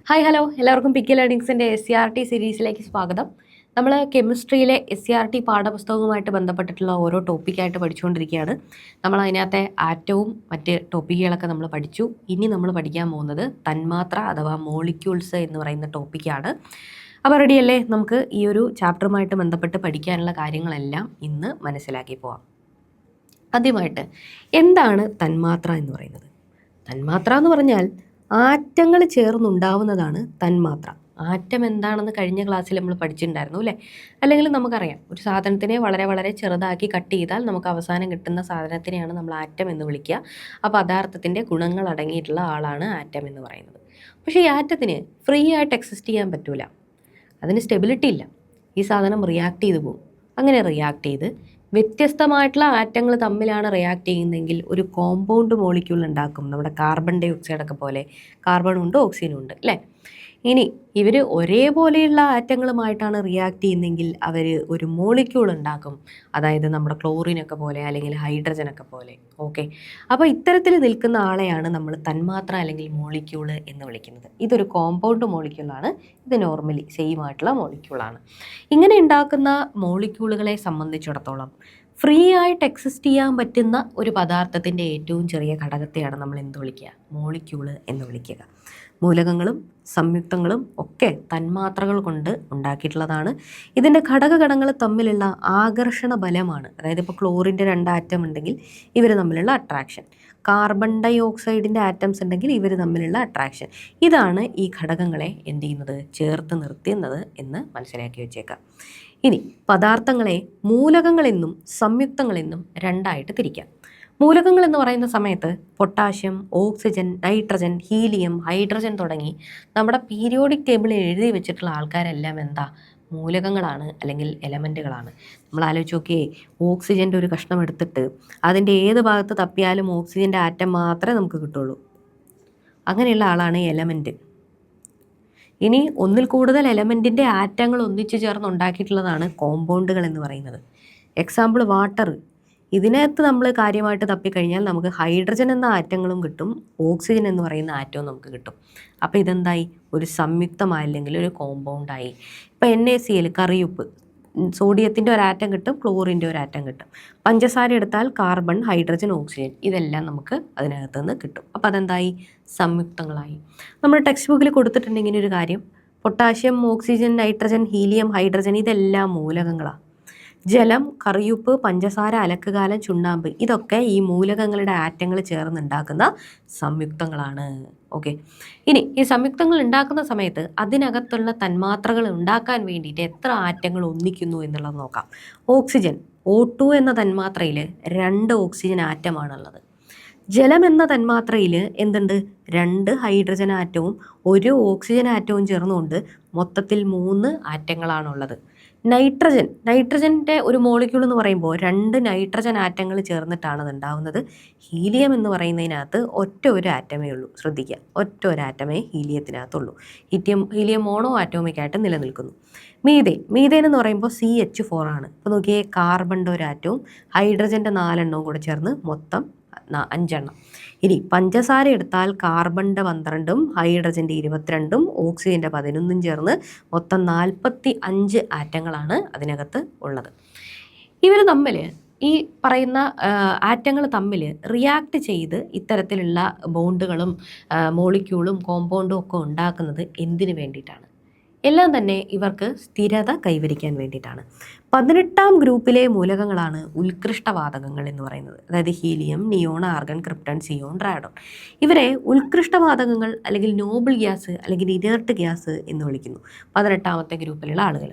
Hi hello എല്ലാവർക്കും picky ലേണിങ്സിൻ്റെ SCRT സീരീസിലേക്ക് സ്വാഗതം. നമ്മൾ കെമിസ്ട്രിയിലെ SCRT പാഠപുസ്തകവുമായിട്ട് ബന്ധപ്പെട്ടിട്ടുള്ള ഓരോ ടോപ്പിക്കായിട്ട് പഠിച്ചുകൊണ്ടിരിക്കുകയാണ്. നമ്മൾ അതിനകത്തെ ആറ്റവും മറ്റ് ടോപ്പിക്കുകളൊക്കെ നമ്മൾ പഠിച്ചു. ഇനി നമ്മൾ പഠിക്കാൻ പോകുന്നത് തന്മാത്ര അഥവാ മോളിക്യൂൾസ് എന്ന് പറയുന്ന ടോപ്പിക്കാണ്. അപ്പോൾ റെഡിയല്ലേ? നമുക്ക് ഈ ഒരു ചാപ്റ്ററുമായിട്ട് ബന്ധപ്പെട്ട് പഠിക്കാനുള്ള കാര്യങ്ങളെല്ലാം ഇന്ന് മനസ്സിലാക്കി പോവാം. ആദ്യമായിട്ട് എന്താണ് തന്മാത്ര എന്ന് പറയുന്നത്? തന്മാത്ര എന്ന് പറഞ്ഞാൽ ആറ്റങ്ങൾ ചേർന്നുണ്ടാവുന്നതാണ് തന്മാത്ര. ആറ്റം എന്താണെന്ന് കഴിഞ്ഞ ക്ലാസ്സിൽ നമ്മൾ പഠിച്ചിട്ടുണ്ടായിരുന്നു അല്ലേ? അല്ലെങ്കിൽ നമുക്കറിയാം, ഒരു സാധനത്തിനെ വളരെ വളരെ ചെറുതാക്കി കട്ട് ചെയ്താൽ നമുക്ക് അവസാനം കിട്ടുന്ന സാധനത്തിനെയാണ് നമ്മൾ ആറ്റം എന്ന് വിളിക്കുക. ആ പദാർത്ഥത്തിൻ്റെ ഗുണങ്ങൾ അടങ്ങിയിട്ടുള്ള ആളാണ് ആറ്റം എന്ന് പറയുന്നത്. പക്ഷേ ഈ ആറ്റത്തിന് ഫ്രീ ആയിട്ട് എക്സിസ്റ്റ് ചെയ്യാൻ പറ്റൂല. അതിന് സ്റ്റെബിലിറ്റി ഇല്ല. ഈ സാധനം റിയാക്ട് ചെയ്ത് പോകും. അങ്ങനെ റിയാക്ട് ചെയ്ത് വ്യത്യസ്തമായിട്ടുള്ള ആറ്റങ്ങൾ തമ്മിലാണ് റിയാക്ട് ചെയ്യുന്നതെങ്കിൽ ഒരു കോമ്പൗണ്ട് മോളിക്യൂൾ ഉണ്ടാക്കും. നമ്മുടെ കാർബൺ ഡൈ ഓക്സൈഡൊക്കെ പോലെ കാർബണും ഉണ്ട് ഓക്സിജനും ഉണ്ട് അല്ലേ? ഇനി ഇവർ ഒരേപോലെയുള്ള ആറ്റങ്ങളുമായിട്ടാണ് റിയാക്ട് ചെയ്യുന്നതെങ്കിൽ അവർ ഒരു മോളിക്യൂൾ ഉണ്ടാക്കും. അതായത് നമ്മുടെ ക്ലോറിനൊക്കെ പോലെ അല്ലെങ്കിൽ ഹൈഡ്രജനൊക്കെ പോലെ. ഓക്കെ, അപ്പോൾ ഇത്തരത്തിൽ നിൽക്കുന്ന ആളെയാണ് നമ്മൾ തന്മാത്ര അല്ലെങ്കിൽ മോളിക്യൂൾ എന്ന് വിളിക്കുന്നത്. ഇതൊരു കോമ്പൗണ്ട് മോളിക്യൂളാണ്. ഇത് നോർമലി സെയിം ആയിട്ടുള്ള മോളിക്യൂളാണ്. ഇങ്ങനെ ഉണ്ടാക്കുന്ന മോളിക്യൂളുകളെ സംബന്ധിച്ചിടത്തോളം ഫ്രീ ആയിട്ട് എക്സിസ്റ്റ് ചെയ്യാൻ പറ്റുന്ന ഒരു പദാർത്ഥത്തിൻ്റെ ഏറ്റവും ചെറിയ ഘടകത്തെയാണ് നമ്മൾ എന്ത് വിളിക്കുക? മോളിക്യൂള് എന്ന് വിളിക്കുക. മൂലകങ്ങളും സംയുക്തങ്ങളും ഒക്കെ തന്മാത്രകൾ കൊണ്ട് ഉണ്ടാക്കിയിട്ടുള്ളതാണ്. ഇതിൻ്റെ ഘടകഘടകങ്ങൾ തമ്മിലുള്ള ആകർഷണ ബലമാണ്. അതായത് ഇപ്പോൾ ക്ലോറിൻ്റെ 2 ആറ്റം ഉണ്ടെങ്കിൽ ഇവർ തമ്മിലുള്ള അട്രാക്ഷൻ, കാർബൺ ഡൈ ഓക്സൈഡിൻ്റെ ആറ്റംസ് ഉണ്ടെങ്കിൽ ഇവർ തമ്മിലുള്ള അട്രാക്ഷൻ, ഇതാണ് ഈ ഘടകങ്ങളെ എന്ത് ചെയ്യുന്നത്? ചേർത്ത് നിർത്തുന്നത് എന്ന് മനസ്സിലാക്കി വെച്ചേക്കാം. ഇനി പദാർത്ഥങ്ങളെ മൂലകങ്ങളെന്നും സംയുക്തങ്ങളെന്നും രണ്ടായിട്ട് തിരിക്കാം. മൂലകങ്ങൾ എന്ന് പറയുന്ന സമയത്ത് potassium, oxygen, nitrogen, helium, hydrogen തുടങ്ങി നമ്മുടെ പീരിയോഡിക് ടേബിളിൽ എഴുതി വെച്ചിട്ടുള്ള ആൾക്കാരെല്ലാം എന്താ? മൂലകങ്ങളാണ് അല്ലെങ്കിൽ എലമെൻറ്റുകളാണ്. നമ്മൾ ആലോചിച്ച് നോക്കിയേ, ഓക്സിജൻ്റെ ഒരു കഷ്ണം എടുത്തിട്ട് അതിൻ്റെ ഏത് ഭാഗത്ത് തപ്പിയാലും ഓക്സിജൻ്റെ ആറ്റം മാത്രമേ നമുക്ക് കിട്ടുള്ളൂ. അങ്ങനെയുള്ള ആളാണ് എലമെൻറ്റ്. ഇനി ഒന്നിൽ കൂടുതൽ എലമെൻറ്റിൻ്റെ ആറ്റങ്ങൾ ഒന്നിച്ചു ചേർന്ന് ഉണ്ടാക്കിയിട്ടുള്ളതാണ് കോമ്പൗണ്ടുകൾ എന്ന് പറയുന്നത്. Example water. ഇതിനകത്ത് നമ്മൾ കാര്യമായിട്ട് തപ്പിക്കഴിഞ്ഞാൽ നമുക്ക് ഹൈഡ്രജൻ എന്ന ആറ്റങ്ങളും കിട്ടും, ഓക്സിജൻ എന്ന് പറയുന്ന ആറ്റവും നമുക്ക് കിട്ടും. അപ്പോൾ ഇതെന്തായി? ഒരു സംയുക്തമായില്ലെങ്കിൽ ഒരു കോമ്പൗണ്ടായി. ഇപ്പോൾ NaCl കറിയുപ്പ്, സോഡിയത്തിൻ്റെ ഒരാറ്റം കിട്ടും, ക്ലോറിൻ്റെ ഒരാറ്റം കിട്ടും. പഞ്ചസാര എടുത്താൽ കാർബൺ, ഹൈഡ്രജൻ, ഓക്സിജൻ ഇതെല്ലാം നമുക്ക് അതിനകത്ത് നിന്ന് കിട്ടും. അപ്പോൾ അതെന്തായി? സംയുക്തങ്ങളായി. നമ്മുടെ ടെക്സ്റ്റ് ബുക്കിൽ കൊടുത്തിട്ടുണ്ടെങ്കിൽ ഒരു കാര്യം, potassium, oxygen, nitrogen, helium, hydrogen ഇതെല്ലാം മൂലകങ്ങളാണ്. ജലം, കറിയുപ്പ്, പഞ്ചസാര, അലക്കുകാലം, ചുണ്ണാമ്പ് ഇതൊക്കെ ഈ മൂലകങ്ങളുടെ ആറ്റങ്ങൾ ചേർന്നുണ്ടാക്കുന്ന സംയുക്തങ്ങളാണ്. ഓക്കെ, ഇനി ഈ സംയുക്തങ്ങൾ ഉണ്ടാക്കുന്ന സമയത്ത് അതിനകത്തുള്ള തന്മാത്രകൾ ഉണ്ടാക്കാൻ വേണ്ടിയിട്ട് എത്ര ആറ്റങ്ങൾ ഒന്നിക്കുന്നു എന്നുള്ളത് നോക്കാം. ഓക്സിജൻ O2 എന്ന തന്മാത്രയിൽ 2 ഓക്സിജൻ ആറ്റമാണുള്ളത്. ജലം എന്ന തന്മാത്രയിൽ എന്തുണ്ട്? 2 ഹൈഡ്രജൻ ആറ്റവും 1 ഓക്സിജൻ ആറ്റവും ചേർന്നുകൊണ്ട് മൊത്തത്തിൽ 3 ആറ്റങ്ങളാണുള്ളത്. നൈട്രജൻ്റെ ഒരു മോളിക്യൂൾ എന്ന് പറയുമ്പോൾ 2 നൈട്രജൻ ആറ്റങ്ങൾ ചേർന്നിട്ടാണ് അത് ഉണ്ടാവുന്നത്. ഹീലിയം എന്ന് പറയുന്നതിനകത്ത് ഒരു ആറ്റമേ ഉള്ളൂ. ശ്രദ്ധിക്കുക, ഒരു ആറ്റമേ ഹീലിയത്തിനകത്തുള്ളൂ. ഹീലിയം മോണോ ആറ്റോമിക് ആയിട്ട് നിലനിൽക്കുന്നു. മീതേൻ എന്ന് പറയുമ്പോൾ CH4 ആണ്. ഇപ്പോൾ നോക്കിയേ, കാർബണിൻ്റെ ഒരു ആറ്റവും ഹൈഡ്രജൻ്റെ 4 എണ്ണവും കൂടെ ചേർന്ന് മൊത്തം 5 എണ്ണം. ഇനി പഞ്ചസാര എടുത്താൽ കാർബണിൻ്റെ 12ഉം ഹൈഡ്രജൻ്റെ 22ഉം ഓക്സിജൻ്റെ 11ഉം ചേർന്ന് മൊത്തം 45 ആറ്റങ്ങളാണ് അതിനകത്ത് ഉള്ളത്. ഇവർ തമ്മിൽ, ഈ പറയുന്ന ആറ്റങ്ങൾ തമ്മിൽ റിയാക്ട് ചെയ്ത് ഇത്തരത്തിലുള്ള ബോണ്ടുകളും മോളിക്യൂളും കോമ്പൗണ്ടും ഒക്കെ ഉണ്ടാക്കുന്നത് എന്തിനു വേണ്ടിയിട്ടാണ്? എല്ലാം തന്നെ ഇവർക്ക് സ്ഥിരത കൈവരിക്കാൻ വേണ്ടിയിട്ടാണ്. 18ാം ഗ്രൂപ്പിലെ മൂലകങ്ങളാണ് ഉത്കൃഷ്ടവാതകങ്ങൾ എന്ന് പറയുന്നത്. അതായത് helium, neon, argon, krypton, xenon, radon. ഇവരെ ഉത്കൃഷ്ടവാതകങ്ങൾ അല്ലെങ്കിൽ നോബിൾ ഗ്യാസ് അല്ലെങ്കിൽ ഇനേർട്ട് ഗ്യാസ് എന്ന് വിളിക്കുന്നു. 18ാമത്തെ ഗ്രൂപ്പിലുള്ള ആളുകൾ.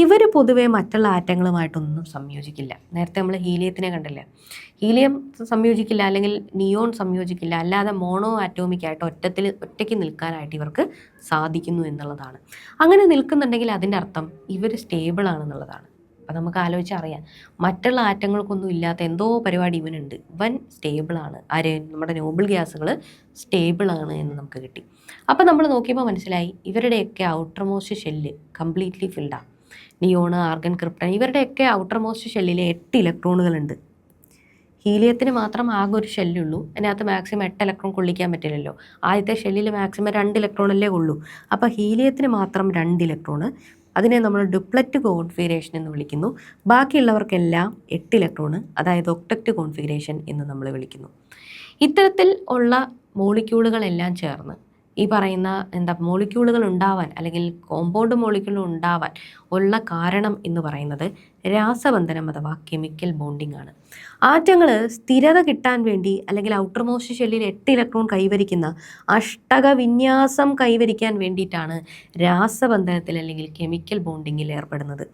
ഇവർ പൊതുവെ മറ്റുള്ള ആറ്റങ്ങളുമായിട്ടൊന്നും സംയോജിക്കില്ല. നേരത്തെ നമ്മൾ ഹീലിയത്തിനെ കണ്ടില്ല, ഹീലിയം സംയോജിക്കില്ല അല്ലെങ്കിൽ നിയോൺ സംയോജിക്കില്ല. അല്ലാതെ മോണോ ആറ്റോമിക് ആയിട്ട് ഒറ്റയ്ക്ക് നിൽക്കാനായിട്ട് ഇവർക്ക് സാധിക്കുന്നു എന്നുള്ളതാണ്. അങ്ങനെ നിൽക്കുന്നുണ്ടെങ്കിൽ അതിൻ്റെ അർത്ഥം ഇവർ സ്റ്റേബിൾ ആണെന്നുള്ളതാണ്. അപ്പം നമുക്ക് ആലോചിച്ചറിയാം, മറ്റുള്ള ആറ്റങ്ങൾക്കൊന്നും ഇല്ലാത്ത എന്തോ പരിപാടി ഇവനുണ്ട്. ഇവൻ സ്റ്റേബിളാണ്. നമ്മുടെ നോബിൾ ഗ്യാസുകൾ സ്റ്റേബിളാണ് എന്ന് നമുക്ക് കിട്ടി. അപ്പം നമ്മൾ നോക്കിയപ്പോൾ മനസ്സിലായി, ഇവരുടെയൊക്കെ ഔട്ടർ മോസ്റ്റ് ഷെല്ല് കംപ്ലീറ്റ്ലി ഫിൽഡാണ്. നിയോൺ, ആർഗൺ, ക്രിപ്റ്റൺ ഇവരുടെയൊക്കെ ഔട്ടർ മോസ്റ്റ് ഷെല്ലിൽ 8 ഇലക്ട്രോണുകളുണ്ട്. ഹീലിയത്തിന് മാത്രം ആകെ ഒരു ഷെല്ലുള്ളൂ. അതിനകത്ത് മാക്സിമം 8 ഇലക്ട്രോൺ കൊള്ളിക്കാൻ പറ്റില്ലല്ലോ. ആദ്യത്തെ ഷെല്ലിൽ മാക്സിമം 2 ഇലക്ട്രോണല്ലേ ഉള്ളൂ. അപ്പോൾ ഹീലിയത്തിന് മാത്രം 2 ഇലക്ട്രോണ്. അതിനെ നമ്മൾ ഡുപ്ലറ്റ് കോൺഫിഗറേഷൻ എന്ന് വിളിക്കുന്നു. ബാക്കിയുള്ളവർക്കെല്ലാം 8 ഇലക്ട്രോണ്, അതായത് ഒക്ടറ്റ് കോൺഫിഗറേഷൻ എന്ന് നമ്മൾ വിളിക്കുന്നു. ഇത്തരത്തിൽ ഉള്ള മോളിക്യൂളുകളെല്ലാം ചേർന്ന് ഈ പറയുന്ന മോളിക്യൂളുകൾ ഉണ്ടാവാൻ അല്ലെങ്കിൽ കോമ്പൗണ്ട് മോളിക്യൂൾ ഉണ്ടാവാൻ ഉള്ള കാരണം എന്ന് പറയുന്നത് രാസബന്ധനം അഥവാ കെമിക്കൽ ബോണ്ടിങ് ആണ്. ആറ്റങ്ങൾ സ്ഥിരത കിട്ടാൻ വേണ്ടി അല്ലെങ്കിൽ ഔട്ടർ മോസ്റ്റ് ഷെല്ലിൽ 8 ഇലക്ട്രോൺ കൈവരിക്കുന്ന അഷ്ടക വിന്യാസം കൈവരിക്കാൻ വേണ്ടിയിട്ടാണ് രാസബന്ധനത്തിൽ അല്ലെങ്കിൽ കെമിക്കൽ ബോണ്ടിങ്ങിൽ ഏർപ്പെടുന്നത്.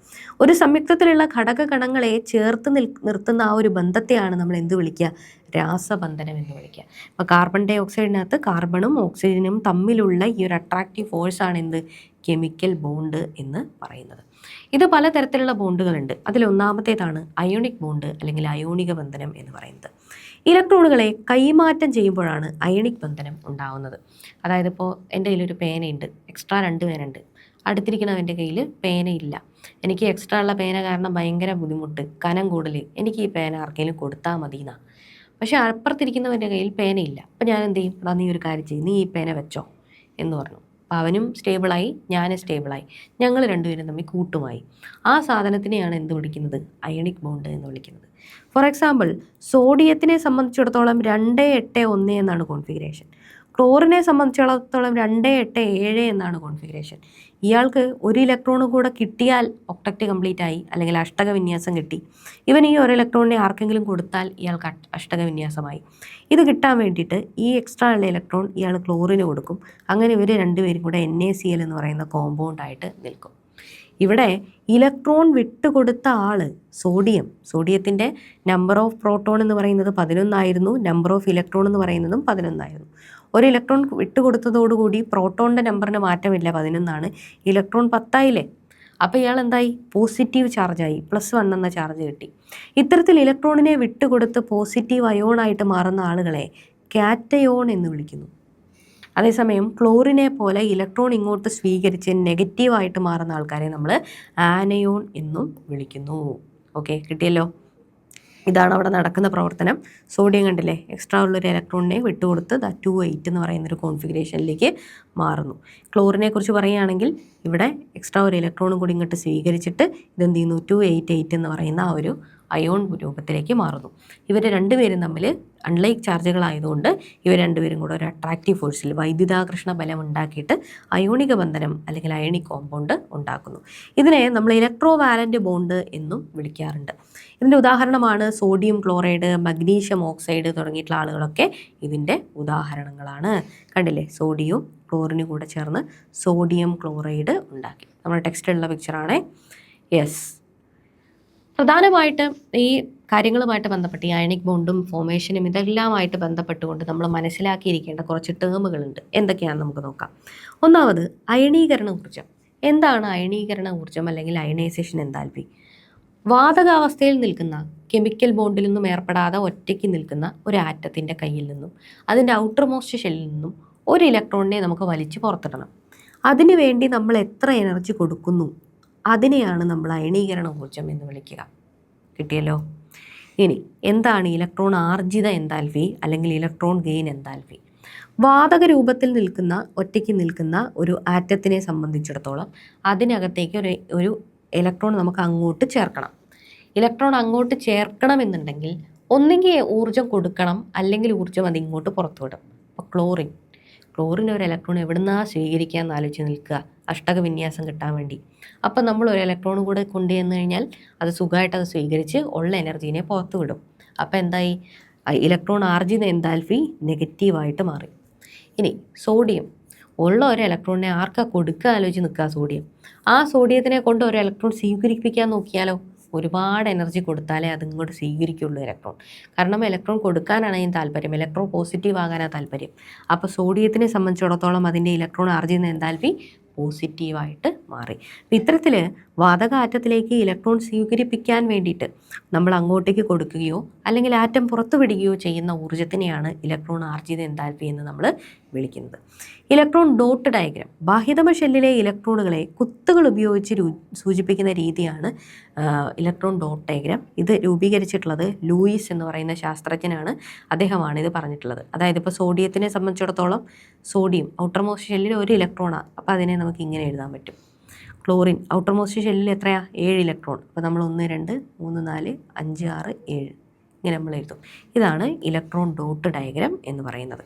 ഒരു സംയുക്തത്തിലുള്ള ഘടക കണങ്ങളെ ചേർത്ത് നിർത്തുന്ന ആ ഒരു ബന്ധത്തെയാണ് നമ്മൾ എന്ത് വിളിക്കുക? രാസബന്ധനം എന്ന് വിളിക്കുക. അപ്പോൾ കാർബൺ ഡൈ ഓക്സൈഡിനകത്ത് കാർബണും ഓക്സിജനും തമ്മിലുള്ള ഈ ഒരു അട്രാക്റ്റീവ് ഫോഴ്സാണ് എന്ത്? കെമിക്കൽ ബോണ്ട് എന്ന് പറയുന്നത്. ഇത് പലതരത്തിലുള്ള ബോണ്ടുകളുണ്ട്. അതിലൊന്നാമത്തേതാണ് അയോണിക് ബോണ്ട് അല്ലെങ്കിൽ അയോണിക ബന്ധനം എന്ന് പറയുന്നത്. ഇലക്ട്രോണുകളെ കൈമാറ്റം ചെയ്യുമ്പോഴാണ് അയണിക് ബന്ധനം ഉണ്ടാവുന്നത്. അതായത് ഇപ്പോൾ എൻ്റെ കയ്യിലൊരു പേനയുണ്ട്, എക്സ്ട്രാ 2 പേനുണ്ട്. അടുത്തിരിക്കുന്നവൻ്റെ കയ്യിൽ പേനയില്ല. എനിക്ക് എക്സ്ട്രാ ഉള്ള പേന കാരണം ഭയങ്കര ബുദ്ധിമുട്ട്, കനം കൂടുതൽ, എനിക്ക് ഈ പേന ആർക്കെങ്കിലും കൊടുത്താൽ മതി എന്നാ. പക്ഷേ അപ്പുറത്തിരിക്കുന്നവൻ്റെ കയ്യിൽ പേനയില്ല. അപ്പം ഞാൻ എന്ത് ചെയ്യും? നീ ഒരു കാര്യം ചെയ്യും, നീ ഈ പേന വെച്ചോ എന്ന് പറഞ്ഞു. അപ്പോൾ അവനും സ്റ്റേബിളായി, ഞാനും സ്റ്റേബിളായി, ഞങ്ങൾ രണ്ടുപേരും തമ്മിൽ കൂട്ടുമായി. ആ സാധനത്തിനെയാണ് എന്ത് വിളിക്കുന്നത്? അയണിക് ബോണ്ട് എന്ന് വിളിക്കുന്നത്. ഫോർ എക്സാമ്പിൾ, സോഡിയത്തിനെ സംബന്ധിച്ചിടത്തോളം 2-8-1 എന്നാണ് കോൺഫിഗറേഷൻ. ക്ലോറിനെ സംബന്ധിച്ചിടത്തോളം 2-8-7 എന്നാണ് കോൺഫിഗറേഷൻ. ഇയാൾക്ക് ഒരു ഇലക്ട്രോൺ കൂടെ കിട്ടിയാൽ ഒക്ടക്റ്റ് കംപ്ലീറ്റ് ആയി, അല്ലെങ്കിൽ അഷ്ടക വിന്യാസം കിട്ടി. ഇവൻ ഈ ഒരു ഇലക്ട്രോണിനെ ആർക്കെങ്കിലും കൊടുത്താൽ ഇയാൾക്ക് അഷ്ടക വിന്യാസമായി. ഇത് കിട്ടാൻ വേണ്ടിയിട്ട് ഈ എക്സ്ട്രാ ഉള്ള ഇലക്ട്രോൺ ഇയാൾ ക്ലോറിന് കൊടുക്കും. അങ്ങനെ ഇവർ രണ്ടുപേരും കൂടെ NaCl എന്ന് പറയുന്ന കോമ്പൗണ്ടായിട്ട് നിൽക്കും. ഇവിടെ ഇലക്ട്രോൺ വിട്ടുകൊടുത്ത ആള് സോഡിയത്തിൻ്റെ നമ്പർ ഓഫ് പ്രോട്ടോൺ എന്ന് പറയുന്നത് 11 ആയിരുന്നു, നമ്പർ ഓഫ് ഇലക്ട്രോൺ എന്ന് പറയുന്നതും 11 ആയിരുന്നു. ഒരു ഇലക്ട്രോൺ വിട്ടുകൊടുത്തതോടുകൂടി പ്രോട്ടോണിൻ്റെ നമ്പറിന് മാറ്റമില്ല, 11 ആണ്. ഇലക്ട്രോൺ 10 ആയില്ലേ? അപ്പോൾ ഇയാൾ എന്തായി? പോസിറ്റീവ് ചാർജായി, +1 എന്ന ചാർജ് കിട്ടി. ഇത്തരത്തിൽ ഇലക്ട്രോണിനെ വിട്ടുകൊടുത്ത് പോസിറ്റീവ് അയോണായിട്ട് മാറുന്ന ആളുകളെ കാറ്റയോൺ എന്ന് വിളിക്കുന്നു. അതേസമയം ക്ലോറിനെ പോലെ ഇലക്ട്രോൺ ഇങ്ങോട്ട് സ്വീകരിച്ച് നെഗറ്റീവായിട്ട് മാറുന്ന ആൾക്കാരെ നമ്മൾ ആനയോൺ എന്നും വിളിക്കുന്നു. ഓക്കെ, കിട്ടിയല്ലോ? ഇതാണ് അവിടെ നടക്കുന്ന പ്രവർത്തനം. സോഡിയം കണ്ടില്ലേ, എക്സ്ട്രാ ഉള്ളൊരു ഇലക്ട്രോണിനെ വിട്ടുകൊടുത്ത് 2-8 എന്ന് പറയുന്നൊരു കോൺഫിഗറേഷനിലേക്ക് മാറുന്നു. ക്ലോറിനെ കുറിച്ച് പറയുകയാണെങ്കിൽ ഇവിടെ എക്സ്ട്രാ ഒരു ഇലക്ട്രോണും കൂടി ഇങ്ങോട്ട് സ്വീകരിച്ചിട്ട് ഇതെന്ത് ചെയ്യുന്നു? 2-8-8 എന്ന് പറയുന്ന ആ ഒരു അയോൺ രൂപത്തിലേക്ക് മാറുന്നു. ഇവർ രണ്ടുപേരും തമ്മിൽ അൺലൈക്ക് ചാർജുകളായതുകൊണ്ട് ഇവർ രണ്ടുപേരും കൂടെ ഒരു അട്രാക്റ്റീവ് ഫോഴ്സിൽ വൈദ്യുതാകർഷണ ബലം ഉണ്ടാക്കിയിട്ട് അയോണിക ബന്ധനം അല്ലെങ്കിൽ അയണിക് കോമ്പൗണ്ട് ഉണ്ടാക്കുന്നു. ഇതിനെ നമ്മൾ ഇലക്ട്രോ വാലന്റ് ബോണ്ട് എന്നും വിളിക്കാറുണ്ട്. ഇതിൻ്റെ ഉദാഹരണമാണ് സോഡിയം ക്ലോറൈഡ്, മഗ്നീഷ്യം ഓക്സൈഡ് തുടങ്ങിയിട്ടുള്ള ആളുകളൊക്കെ ഇതിൻ്റെ ഉദാഹരണങ്ങളാണ്. കണ്ടില്ലേ, സോഡിയവും ക്ലോറിനും കൂടെ ചേർന്ന് സോഡിയം ക്ലോറൈഡ് ഉണ്ടാക്കി. നമ്മുടെ ടെക്സ്റ്റിലുള്ള പിക്ചറാണ്. യെസ്, പ്രധാനമായിട്ട് ഈ കാര്യങ്ങളുമായിട്ട് ബന്ധപ്പെട്ട് ഈ അയണിക് ബോണ്ടും ഫോമേഷനും ഇതെല്ലാമായിട്ട് ബന്ധപ്പെട്ടുകൊണ്ട് നമ്മൾ മനസ്സിലാക്കിയിരിക്കേണ്ട കുറച്ച് ടേമുകളുണ്ട്. എന്തൊക്കെയാണെന്ന് നമുക്ക് നോക്കാം. ഒന്നാമത് അയണീകരണ ഊർജ്ജം. എന്താണ് അയണീകരണ ഊർജ്ജം അല്ലെങ്കിൽ അയണൈസേഷൻ എൻതാൽപ്പി? വാതകാവസ്ഥയിൽ നിൽക്കുന്ന കെമിക്കൽ ബോണ്ടിൽ നിന്നും ഏർപ്പെടാതെ ഒറ്റയ്ക്ക് നിൽക്കുന്ന ഒരു ആറ്റത്തിൻ്റെ കയ്യിൽ നിന്നും അതിൻ്റെ ഔട്ടർ മോസ്റ്റ് ഷെല്ലിൽ നിന്നും ഒരു ഇലക്ട്രോണിനെ നമുക്ക് വലിച്ച് പുറത്തിടണം. അതിനു വേണ്ടി നമ്മൾ എത്ര എനർജി കൊടുക്കുന്നു അതിനെയാണ് നമ്മൾ അയണീകരണ ഊർജ്ജം എന്ന് വിളിക്കുക. കിട്ടിയല്ലോ? ഇനി എന്താണ് ഇലക്ട്രോൺ ആർജിത എൻതാൽപ്പി അല്ലെങ്കിൽ ഇലക്ട്രോൺ ഗെയിൻ എൻതാൽപ്പി? വാതക രൂപത്തിൽ ഒറ്റയ്ക്ക് നിൽക്കുന്ന ഒരു ആറ്റത്തിനെ സംബന്ധിച്ചിടത്തോളം അതിനകത്തേക്ക് ഒരു ഇലക്ട്രോൺ നമുക്ക് അങ്ങോട്ട് ചേർക്കണം. ഇലക്ട്രോൺ അങ്ങോട്ട് ചേർക്കണമെന്നുണ്ടെങ്കിൽ ഒന്നെങ്കിൽ ഊർജ്ജം കൊടുക്കണം, അല്ലെങ്കിൽ ഊർജ്ജം അതിങ്ങോട്ട് പുറത്തുവിടും. അപ്പോൾ ക്ലോറിൻ ഒരു ഇലക്ട്രോൺ എവിടുന്നാ സ്വീകരിക്കാമെന്ന് ആലോചിച്ച് നിൽക്കുക, അഷ്ടക വിന്യാസം കിട്ടാൻ വേണ്ടി. അപ്പം നമ്മൾ ഒരു ഇലക്ട്രോൺ കൂടെ കൊണ്ടുവന്നു കഴിഞ്ഞാൽ അത് സുഖമായിട്ട് അത് സ്വീകരിച്ച് ഉള്ള എനർജീനെ പുറത്തു വിടും. അപ്പം എന്തായി? ഇലക്ട്രോൺ ആർജിത എൻതാൽപ്പി നെഗറ്റീവായിട്ട് മാറി. ഇനി സോഡിയം ഉള്ള ഒരു ഇലക്ട്രോണിനെ ആർക്കാ കൊടുക്കുക ആലോചിച്ച് നിൽക്കുക? സോഡിയം. ആ സോഡിയത്തിനെ കൊണ്ട് ഒരു ഇലക്ട്രോൺ സ്വീകരിപ്പിക്കാൻ നോക്കിയാലോ? ഒരുപാട് എനർജി കൊടുത്താലേ അതിങ്ങോട്ട് സ്വീകരിക്കുള്ളൂ ഇലക്ട്രോൺ. കാരണം ഇലക്ട്രോൺ കൊടുക്കാനാണ് അതിന് താല്പര്യം, ഇലക്ട്രോൺ പോസിറ്റീവ് ആകാനാണ് താല്പര്യം. അപ്പോൾ സോഡിയത്തിനെ സംബന്ധിച്ചിടത്തോളം അതിൻ്റെ ഇലക്ട്രോൺ ആർജിത എൻതാൽപ്പി പോസിറ്റീവായിട്ട് മാറി. ഇത്തരത്തിൽ വാതക ആറ്റത്തിലേക്ക് ഇലക്ട്രോൺ സ്വീകരിപ്പിക്കാൻ വേണ്ടിയിട്ട് നമ്മൾ അങ്ങോട്ടേക്ക് കൊടുക്കുകയോ അല്ലെങ്കിൽ ആറ്റം പുറത്തു വിടുകയോ ചെയ്യുന്ന ഊർജ്ജത്തിനെയാണ് ഇലക്ട്രോൺ ആർജിത എൻതാൽപ്പി എന്ന് നമ്മൾ വിളിക്കുന്നത്. ഇലക്ട്രോൺ ഡോട്ട് ഡയഗ്രാം ബാഹ്യതമ ഷെല്ലിലെ ഇലക്ട്രോണുകളെ കുത്തുകൾ ഉപയോഗിച്ച് സൂചിപ്പിക്കുന്ന രീതിയാണ് ഇലക്ട്രോൺ ഡോട്ട് ഡയഗ്രാം. ഇത് രൂപീകരിച്ചിട്ടുള്ളത് ലൂയിസ് എന്ന് പറയുന്ന ശാസ്ത്രജ്ഞനാണ്. അദ്ദേഹമാണ് ഇത് പറഞ്ഞിട്ടുള്ളത്. അതായത് ഇപ്പോൾ സോഡിയത്തിനെ സംബന്ധിച്ചിടത്തോളം സോഡിയം ഔട്ടർമോസ്റ്റ് ഷെല്ലിൽ ഒരു ഇലക്ട്രോണാണ്. അപ്പോൾ അതിനെ നമുക്ക് ഇങ്ങനെ എഴുതാൻ പറ്റും. ക്ലോറിൻ ഔട്ടർമോസ്റ്റ് ഷെല്ലിൽ എത്രയാണ്? 7 ഇലക്ട്രോൺ. അപ്പോൾ നമ്മൾ 1 2 3 4 5 6 7 ഇങ്ങനെ നമ്മൾ എഴുതും. ഇതാണ് ഇലക്ട്രോൺ ഡോട്ട് ഡയഗ്രാം എന്ന് പറയുന്നത്.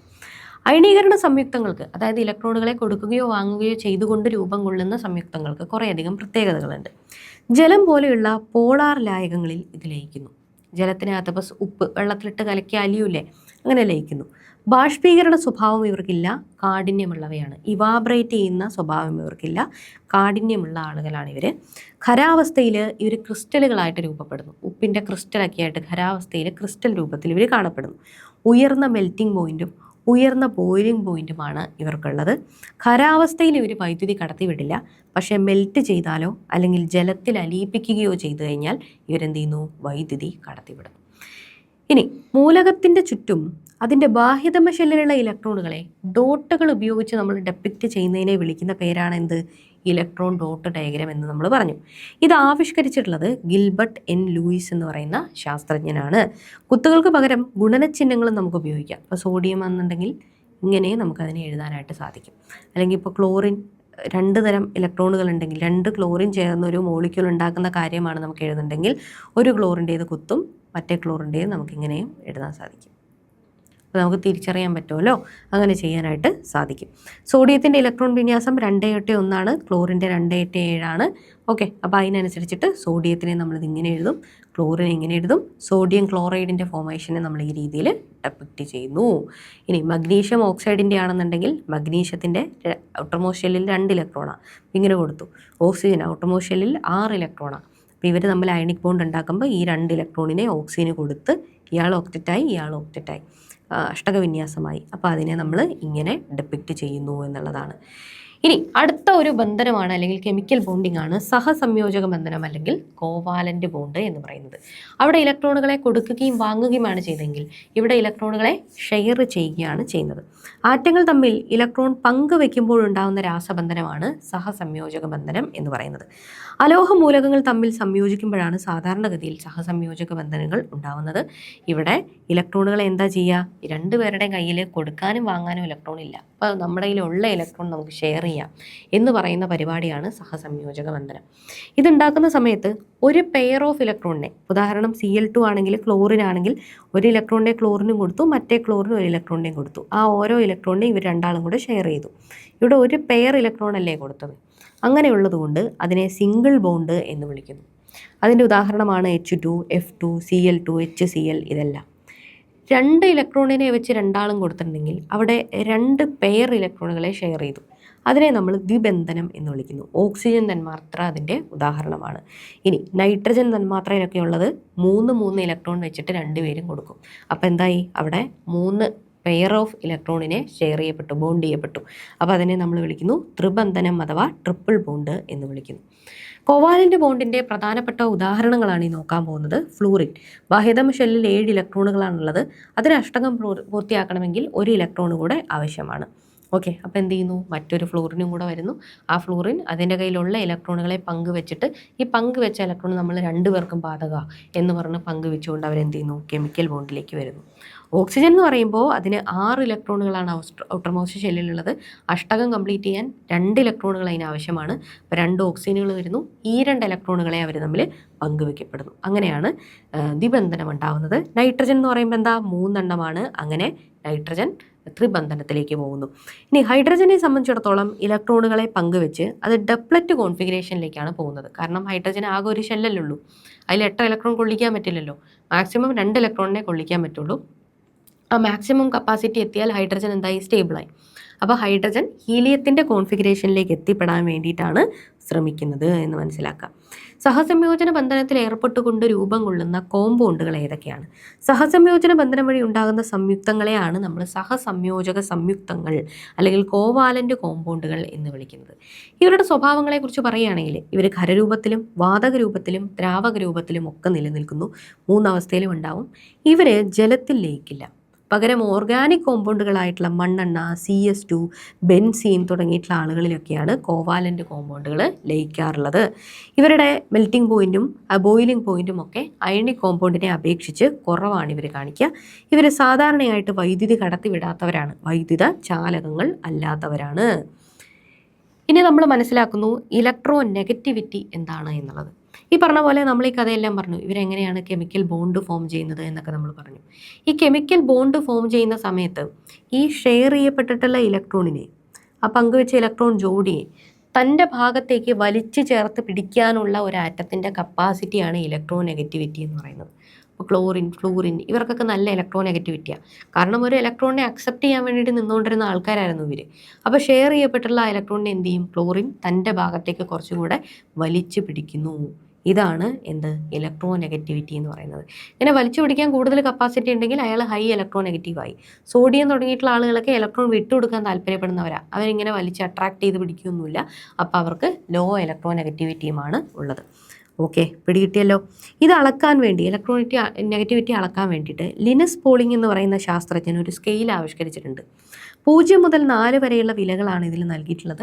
അയണീകരണ സംയുക്തങ്ങൾക്ക്, അതായത് ഇലക്ട്രോണുകളെ കൊടുക്കുകയോ വാങ്ങുകയോ ചെയ്തുകൊണ്ട് രൂപം കൊള്ളുന്ന സംയുക്തങ്ങൾക്ക് കുറേയധികം പ്രത്യേകതകളുണ്ട്. ജലം പോലെയുള്ള പോളാർ ലായകങ്ങളിൽ ഇത് ലയിക്കുന്നു. ജലത്തിനകത്ത് ഇപ്പോൾ ഉപ്പ് വെള്ളത്തിലിട്ട് കലക്കി അലിയൂലേ, അങ്ങനെ ലയിക്കുന്നു. ബാഷ്പീകരണ സ്വഭാവം ഇവർക്കില്ല, കാഠിന്യമുള്ളവയാണ്. ഇവാബ്രേറ്റ് ചെയ്യുന്ന സ്വഭാവം ഇവർക്കില്ല, കാഠിന്യമുള്ള ആളുകളാണ് ഇവർ. ഖരാവസ്ഥയിൽ ഇവർ ക്രിസ്റ്റലുകളായിട്ട് രൂപപ്പെടുന്നു. ഉപ്പിൻ്റെ ക്രിസ്റ്റലൊക്കെ ആയിട്ട് ഖരാവസ്ഥയിൽ ക്രിസ്റ്റൽ രൂപത്തിൽ ഇവർ കാണപ്പെടുന്നു. ഉയർന്ന മെൽറ്റിംഗ് പോയിൻറ്റും ഉയർന്ന ബോയിലിംഗ് പോയിൻറ്റുമാണ് ഇവർക്കുള്ളത്. ഖരാവസ്ഥയിൽ ഇവർ വൈദ്യുതി കടത്തിവിടില്ല. പക്ഷേ മെൽറ്റ് ചെയ്താലോ അല്ലെങ്കിൽ ജലത്തിൽ അലിയിപ്പിക്കുകയോ ചെയ്തു കഴിഞ്ഞാൽ ഇവരെന്ത് ചെയ്യുന്നു? വൈദ്യുതി കടത്തിവിടും. ഇനി മൂലകത്തിൻ്റെ ചുറ്റും അതിൻ്റെ ബാഹ്യതമ ഷെല്ലിലുള്ള ഇലക്ട്രോണുകളെ ഡോട്ടുകൾ ഉപയോഗിച്ച് നമ്മൾ ഡെപ്പിക്റ്റ് ചെയ്യുന്നതിനെ വിളിക്കുന്ന പേരാണ് എന്ത്? ഇലക്ട്രോൺ ഡോട്ട് ഡയഗ്രാം എന്ന് നമ്മൾ പറഞ്ഞു. ഇത് ആവിഷ്കരിച്ചിട്ടുള്ളത് ഗിൽബർട്ട് എൻ ലൂയിസ് എന്ന് പറയുന്ന ശാസ്ത്രജ്ഞനാണ്. കുത്തുകൾക്ക് പകരം ഗുണനചിഹ്നങ്ങളും നമുക്ക് ഉപയോഗിക്കാം. ഇപ്പോൾ സോഡിയം എന്നുണ്ടെങ്കിൽ ഇങ്ങനെ നമുക്കതിനെ എഴുതാനായിട്ട് സാധിക്കും. അല്ലെങ്കിൽ ഇപ്പോൾ ക്ലോറിൻ 2 തരം ഇലക്ട്രോണുകൾ ഉണ്ടെങ്കിൽ 2 ക്ലോറിൻ ചേർന്ന ഒരു മോളിക്യൂൾ ഉണ്ടാക്കുന്ന കാര്യമാണ് നമുക്ക് എഴുതുന്നുണ്ടെങ്കിൽ ഒരു ക്ലോറിൻ്റേത് കുത്തും മറ്റേ ക്ലോറിൻ്റേത് നമുക്കിങ്ങനെയും എഴുതാൻ സാധിക്കും. അപ്പോൾ നമുക്ക് തിരിച്ചറിയാൻ പറ്റുമല്ലോ, അങ്ങനെ ചെയ്യാനായിട്ട് സാധിക്കും. സോഡിയത്തിൻ്റെ ഇലക്ട്രോൺ വിന്യാസം 281 ക്ലോറിൻ്റെ 287. ഓക്കെ, അപ്പോൾ അതിനനുസരിച്ചിട്ട് സോഡിയത്തിനെ നമ്മളിത് ഇങ്ങനെ എഴുതും, ക്ലോറിനെ ഇങ്ങനെ എഴുതും. സോഡിയം ക്ലോറൈഡിൻ്റെ ഫോർമേഷനെ നമ്മൾ ഈ രീതിയിൽ ഡെപ്പിക്റ്റ് ചെയ്യുന്നു. ഇനി മഗ്നീഷ്യം ഓക്സൈഡിൻ്റെ ആണെന്നുണ്ടെങ്കിൽ മഗ്നീഷ്യത്തിൻ്റെ ഔട്ടർമോസ്റ്റ് ഷെല്ലിൽ 2 ഇലക്ട്രോണാണ്, ഇങ്ങനെ കൊടുത്തു. ഓക്സിജൻ ഔട്ടർമോസ്റ്റ് ഷെല്ലിൽ 6 ഇലക്ട്രോണാണ്. അപ്പോൾ ഇവർ തമ്മിൽ അയണിക് ബോണ്ട് ഉണ്ടാക്കുമ്പോൾ ഈ 2 ഇലക്ട്രോണിനെ ഓക്സിജന് കൊടുത്ത് ഇയാൾ ഒക്റ്ററ്റായി ഇയാൾ ഒക്റ്ററ്റായി അഷ്ടകവിന്യാസമായി. അപ്പോൾ അതിനെ നമ്മൾ ഇങ്ങനെ ഡെപ്പിക്റ്റ് ചെയ്യുന്നു എന്നുള്ളതാണ്. ഇനി അടുത്ത ഒരു ബന്ധനമാണ് അല്ലെങ്കിൽ കെമിക്കൽ ബോണ്ടിങ് ആണ് സഹസംയോജക ബന്ധനം അല്ലെങ്കിൽ കോവാലൻ്റ് ബോണ്ട് എന്ന് പറയുന്നത്. അവിടെ ഇലക്ട്രോണുകളെ കൊടുക്കുകയും വാങ്ങുകയുമാണ് ചെയ്തതെങ്കിൽ ഇവിടെ ഇലക്ട്രോണുകളെ ഷെയർ ചെയ്യുകയാണ് ചെയ്യുന്നത്. ആറ്റങ്ങൾ തമ്മിൽ ഇലക്ട്രോൺ പങ്കുവെക്കുമ്പോഴുണ്ടാകുന്ന രാസബന്ധനമാണ് സഹസംയോജക ബന്ധനം എന്ന് പറയുന്നത്. അലോഹ മൂലകങ്ങൾ തമ്മിൽ സംയോജിക്കുമ്പോഴാണ് സാധാരണഗതിയിൽ സഹസംയോജക ബന്ധനങ്ങൾ ഉണ്ടാകുന്നത്. ഇവിടെ ഇലക്ട്രോണുകളെ എന്താ ചെയ്യുക? 2 പേരുടെയും കയ്യിൽ കൊടുക്കാനും വാങ്ങാനും ഇലക്ട്രോൺ ഇല്ല. അപ്പോൾ നമ്മുടെ കയ്യിലുള്ള ഇലക്ട്രോൺ നമുക്ക് ഷെയർ ചെയ്യാം എന്ന് പറയുന്ന പരിപാടിയാണ് സഹസംയോജക ബന്ധനം. ഇതുണ്ടാക്കുന്ന സമയത്ത് ഒരു പെയർ ഓഫ് ഇലക്ട്രോണിനെ, ഉദാഹരണം Cl2 ആണെങ്കിൽ ക്ലോറിൻ ആണെങ്കിൽ ഒരു ഇലക്ട്രോണിനെ ക്ലോറിനും കൊടുത്തു, മറ്റേ ക്ലോറിന് ഒരു ഇലക്ട്രോണിനെയും കൊടുത്തു. ആ ഓരോ ഇലക്ട്രോണിനെയും ഇവർ രണ്ടാളും കൂടെ ഷെയർ ചെയ്തു. ഇവിടെ ഒരു പെയർ ഇലക്ട്രോൺ അല്ലേ കൊടുത്തത്. അങ്ങനെയുള്ളതുകൊണ്ട് അതിനെ സിംഗിൾ ബോണ്ട് എന്ന് വിളിക്കുന്നു. അതിൻ്റെ ഉദാഹരണമാണ് H2, F2, Cl2, HCl. ഇതെല്ലാം 2 ഇലക്ട്രോണിനെ വെച്ച് രണ്ടാളും കൊടുത്തിട്ടുണ്ടെങ്കിൽ അവിടെ 2 പെയർ ഇലക്ട്രോണുകളെ ഷെയർ ചെയ്തു. അതിനെ നമ്മൾ ദ്വിബന്ധനം എന്ന് വിളിക്കുന്നു. ഓക്സിജൻ തന്മാത്ര അതിൻ്റെ ഉദാഹരണമാണ്. ഇനി നൈട്രജൻ തന്മാത്രയിലൊക്കെ ഉള്ളത് 3 ഇലക്ട്രോൺ വെച്ചിട്ട് 2 പേരും കൊടുക്കും. അപ്പോൾ എന്തായി? അവിടെ 3 പെയർ ഓഫ് ഇലക്ട്രോണിനെ ഷെയർ ചെയ്യപ്പെട്ടു, ബോണ്ട് ചെയ്യപ്പെട്ടു. അപ്പോൾ അതിനെ നമ്മൾ വിളിക്കുന്നു ത്രിബന്ധനം അഥവാ ട്രിപ്പിൾ ബോണ്ട് എന്ന് വിളിക്കുന്നു. കോവാലൻ്റ് ബോണ്ടിൻ്റെ പ്രധാനപ്പെട്ട ഉദാഹരണങ്ങളാണ് ഈ നോക്കാൻ പോകുന്നത്. ഫ്ലൂറിൻ ബാഹ്യതമ ഷെല്ലിൽ 7 ഇലക്ട്രോണുകളാണുള്ളത്. അതിന് അഷ്ടകം പൂർത്തിയാക്കണമെങ്കിൽ 1 ഇലക്ട്രോൺ കൂടെ ആവശ്യമാണ്. ഓക്കെ, അപ്പോൾ എന്ത് ചെയ്യുന്നു? മറ്റൊരു ഫ്ലൂറിനും കൂടെ വരുന്നു. ആ ഫ്ലൂറിൻ അതിൻ്റെ കയ്യിലുള്ള ഇലക്ട്രോണുകളെ പങ്കുവെച്ചിട്ട് ഈ പങ്കുവെച്ച ഇലക്ട്രോൺ നമ്മൾ 2 പേർക്കും ബാധക എന്ന് പറഞ്ഞ് പങ്കുവെച്ചുകൊണ്ട് അവരെന്ത് ചെയ്യുന്നു? കെമിക്കൽ ബോണ്ടിലേക്ക് വരുന്നു. ഓക്സിജൻ എന്ന് പറയുമ്പോൾ അതിന് 6 ഇലക്ട്രോണുകളാണ് ഔട്ടർമോസ്റ്റ് ഷെല്ലിലുള്ളത്. അഷ്ടകം കംപ്ലീറ്റ് ചെയ്യാൻ 2 ഇലക്ട്രോണുകൾ അതിന് ആവശ്യമാണ്. അപ്പോൾ 2 ഓക്സിജനുകൾ വരുന്നു. ഈ 2 ഇലക്ട്രോണുകളെ അവർ തമ്മിൽ പങ്കുവെക്കപ്പെടുന്നു. അങ്ങനെയാണ് ദ്വിബന്ധനം ഉണ്ടാകുന്നത്. നൈട്രജൻ എന്ന് പറയുമ്പോൾ എന്താ? 3 എണ്ണമാണ്. അങ്ങനെ നൈട്രജൻ ത്രിബന്ധനത്തിലേക്ക് പോകുന്നു. ഇനി ഹൈഡ്രജനെ സംബന്ധിച്ചിടത്തോളം ഇലക്ട്രോണുകളെ പങ്കുവെച്ച് അത് ഡപ്ലറ്റ് കോൺഫിഗറേഷനിലേക്കാണ് പോകുന്നത്. കാരണം ഹൈഡ്രജൻ ആകെ ഒരു ഷെല്ലല്ലുള്ളൂ. അതിൽ 8 ഇലക്ട്രോൺ കൊള്ളിക്കാൻ പറ്റില്ലല്ലോ. മാക്സിമം 2 ഇലക്ട്രോണിനെ കൊള്ളിക്കാൻ പറ്റുള്ളൂ. ആ മാക്സിമം കപ്പാസിറ്റി എത്തിയാൽ ഹൈഡ്രജൻ എന്തായി? സ്റ്റേബിളായി. അപ്പോൾ ഹൈഡ്രജൻ ഹീലിയത്തിൻ്റെ കോൺഫിഗറേഷനിലേക്ക് എത്തിപ്പെടാൻ വേണ്ടിയിട്ടാണ് ശ്രമിക്കുന്നത് എന്ന് മനസ്സിലാക്കാം. സഹസംയോജന ബന്ധനത്തിൽ ഏർപ്പെട്ടുകൊണ്ട് രൂപം കൊള്ളുന്ന കോമ്പൗണ്ടുകൾ ഏതൊക്കെയാണ്? സഹസംയോജന ബന്ധനം വഴി ഉണ്ടാകുന്ന സംയുക്തങ്ങളെയാണ് നമ്മൾ സഹസംയോജക സംയുക്തങ്ങൾ അല്ലെങ്കിൽ കോവാലൻ്റ് കോമ്പൗണ്ടുകൾ എന്ന് വിളിക്കുന്നത്. ഇവരുടെ സ്വഭാവങ്ങളെക്കുറിച്ച് പറയുകയാണെങ്കിൽ ഇവർ ഖരരൂപത്തിലും വാതക രൂപത്തിലും ദ്രാവക രൂപത്തിലും ഒക്കെ നിലനിൽക്കുന്നു. 3 അവസ്ഥയിലും ഉണ്ടാവും. ഇവർ ജലത്തിൽ ലയിക്കില്ല. പകരം ഓർഗാനിക് കോമ്പൗണ്ടുകളായിട്ടുള്ള മണ്ണെണ്ണ, CS2, ബെൻസീൻ തുടങ്ങിയിട്ടുള്ള ആളുകളിലൊക്കെയാണ് കോവാലൻ്റ് കോമ്പൗണ്ടുകൾ ലയിക്കാറുള്ളത്. ഇവരുടെ മെൽറ്റിംഗ് പോയിൻറ്റും ബോയിലിംഗ് പോയിൻറ്റും ഒക്കെ അയണിക് കോമ്പൗണ്ടിനെ അപേക്ഷിച്ച് കുറവാണ് ഇവർ കാണിക്കുക. ഇവർ സാധാരണയായിട്ട് വൈദ്യുതി കടത്തിവിടാത്തവരാണ്, വൈദ്യുത ചാലകങ്ങൾ അല്ലാത്തവരാണ്. ഇനി നമ്മൾ മനസ്സിലാക്കുന്നു ഇലക്ട്രോ നെഗറ്റിവിറ്റി എന്താണ് എന്നുള്ളത്. ഈ പറഞ്ഞ പോലെ നമ്മൾ ഈ കഥയെല്ലാം പറഞ്ഞു, ഇവരെങ്ങനെയാണ് കെമിക്കൽ ബോണ്ട് ഫോം ചെയ്യുന്നത് എന്നൊക്കെ നമ്മൾ പറഞ്ഞു. ഈ കെമിക്കൽ ബോണ്ട് ഫോം ചെയ്യുന്ന സമയത്ത് ഈ ഷെയർ ചെയ്യപ്പെട്ടിട്ടുള്ള ഇലക്ട്രോണിനെ, ആ പങ്കുവെച്ച ഇലക്ട്രോൺ ജോഡിയെ തൻ്റെ ഭാഗത്തേക്ക് വലിച്ചു ചേർത്ത് പിടിക്കാനുള്ള ഒരു ആറ്റത്തിൻ്റെ കപ്പാസിറ്റിയാണ് ഇലക്ട്രോ നെഗറ്റിവിറ്റി എന്ന് പറയുന്നത്. ഇപ്പോൾ ക്ലോറിൻ, ഫ്ലൂറിൻ ഇവർക്കൊക്കെ നല്ല ഇലക്ട്രോ നെഗറ്റിവിറ്റിയാണ്. കാരണം ഒരു ഇലക്ട്രോണിനെ അക്സെപ്റ്റ് ചെയ്യാൻ വേണ്ടിയിട്ട് നിന്നുകൊണ്ടിരുന്ന ആൾക്കാരായിരുന്നു ഇവർ. അപ്പോൾ ഷെയർ ചെയ്യപ്പെട്ടിട്ടുള്ള ആ ഇലക്ട്രോണിനെ എന്ത് ചെയ്യും? ക്ലോറിൻ തൻ്റെ ഭാഗത്തേക്ക് കുറച്ചുകൂടെ വലിച്ചു പിടിക്കുന്നു. ഇതാണ് എന്ത്? ഇലക്ട്രോ നെഗറ്റിവിറ്റി എന്ന് പറയുന്നത്. ഇങ്ങനെ വലിച്ചു പിടിക്കാൻ കൂടുതൽ കപ്പാസിറ്റി ഉണ്ടെങ്കിൽ അയാൾ ഹൈ ഇലക്ട്രോ നെഗറ്റീവായി. സോഡിയം തുടങ്ങിയിട്ടുള്ള ആളുകളൊക്കെ ഇലക്ട്രോൺ വിട്ടുകൊടുക്കാൻ താല്പര്യപ്പെടുന്നവരാണ്. അവരിങ്ങനെ വലിച്ച് അട്രാക്ട് ചെയ്ത് പിടിക്കുകയൊന്നുമില്ല. അപ്പോൾ അവർക്ക് ലോ ഇലക്ട്രോ നെഗറ്റിവിറ്റിയുമാണ് ഉള്ളത്. ഓക്കെ, പിടികിട്ടിയല്ലോ. ഇത് അളക്കാൻ വേണ്ടി, ഇലക്ട്രോണിറ്റി നെഗറ്റിവിറ്റി അളക്കാൻ വേണ്ടിയിട്ട് ലിനസ് പോളിംഗ് എന്ന് പറയുന്ന ശാസ്ത്രജ്ഞൻ ഒരു സ്കെയിൽ ആവിഷ്കരിച്ചിട്ടുണ്ട്. 0 മുതൽ 4 വരെയുള്ള വിലകളാണ് ഇതിൽ നൽകിയിട്ടുള്ളത്.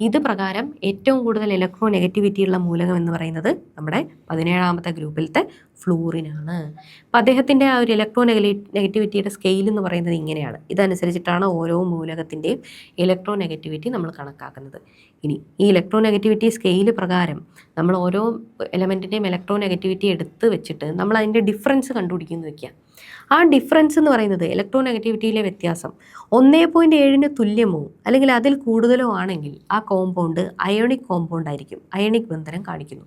ഇത് പ്രകാരം ഏറ്റവും കൂടുതൽ ഇലക്ട്രോ നെഗറ്റിവിറ്റി ഉള്ള മൂലകം എന്ന് പറയുന്നത് നമ്മുടെ 17ാമത്തെ ഗ്രൂപ്പിലത്തെ ഫ്ലൂറിനാണ്. അപ്പം അദ്ദേഹത്തിൻ്റെ ആ ഒരു ഇലക്ട്രോ നെഗറ്റിവിറ്റിയുടെ സ്കെയിൽ എന്ന് പറയുന്നത് ഇങ്ങനെയാണ്. ഇതനുസരിച്ചിട്ടാണ് ഓരോ മൂലകത്തിൻ്റെയും ഇലക്ട്രോ നെഗറ്റിവിറ്റി നമ്മൾ കണക്കാക്കുന്നത്. ഇനി ഈ ഇലക്ട്രോ നെഗറ്റിവിറ്റി സ്കെയിൽ പ്രകാരം നമ്മൾ ഓരോ എലമെൻറ്റിൻ്റെയും ഇലക്ട്രോ നെഗറ്റിവിറ്റി എടുത്ത് വെച്ചിട്ട് നമ്മൾ അതിൻ്റെ ഡിഫറൻസ് കണ്ടുപിടിക്കുന്നു വയ്ക്കുക. ആ ഡിഫറൻസ് എന്ന് പറയുന്നത് ഇലക്ട്രോ നെഗറ്റിവിറ്റിയിലെ വ്യത്യാസം 1.7 തുല്യമോ അല്ലെങ്കിൽ അതിൽ കൂടുതലോ ആണെങ്കിൽ ആ കോമ്പൗണ്ട് അയോണിക് കോമ്പൗണ്ട് ആയിരിക്കും, അയോണിക് ബന്ധനം കാണിക്കുന്നു.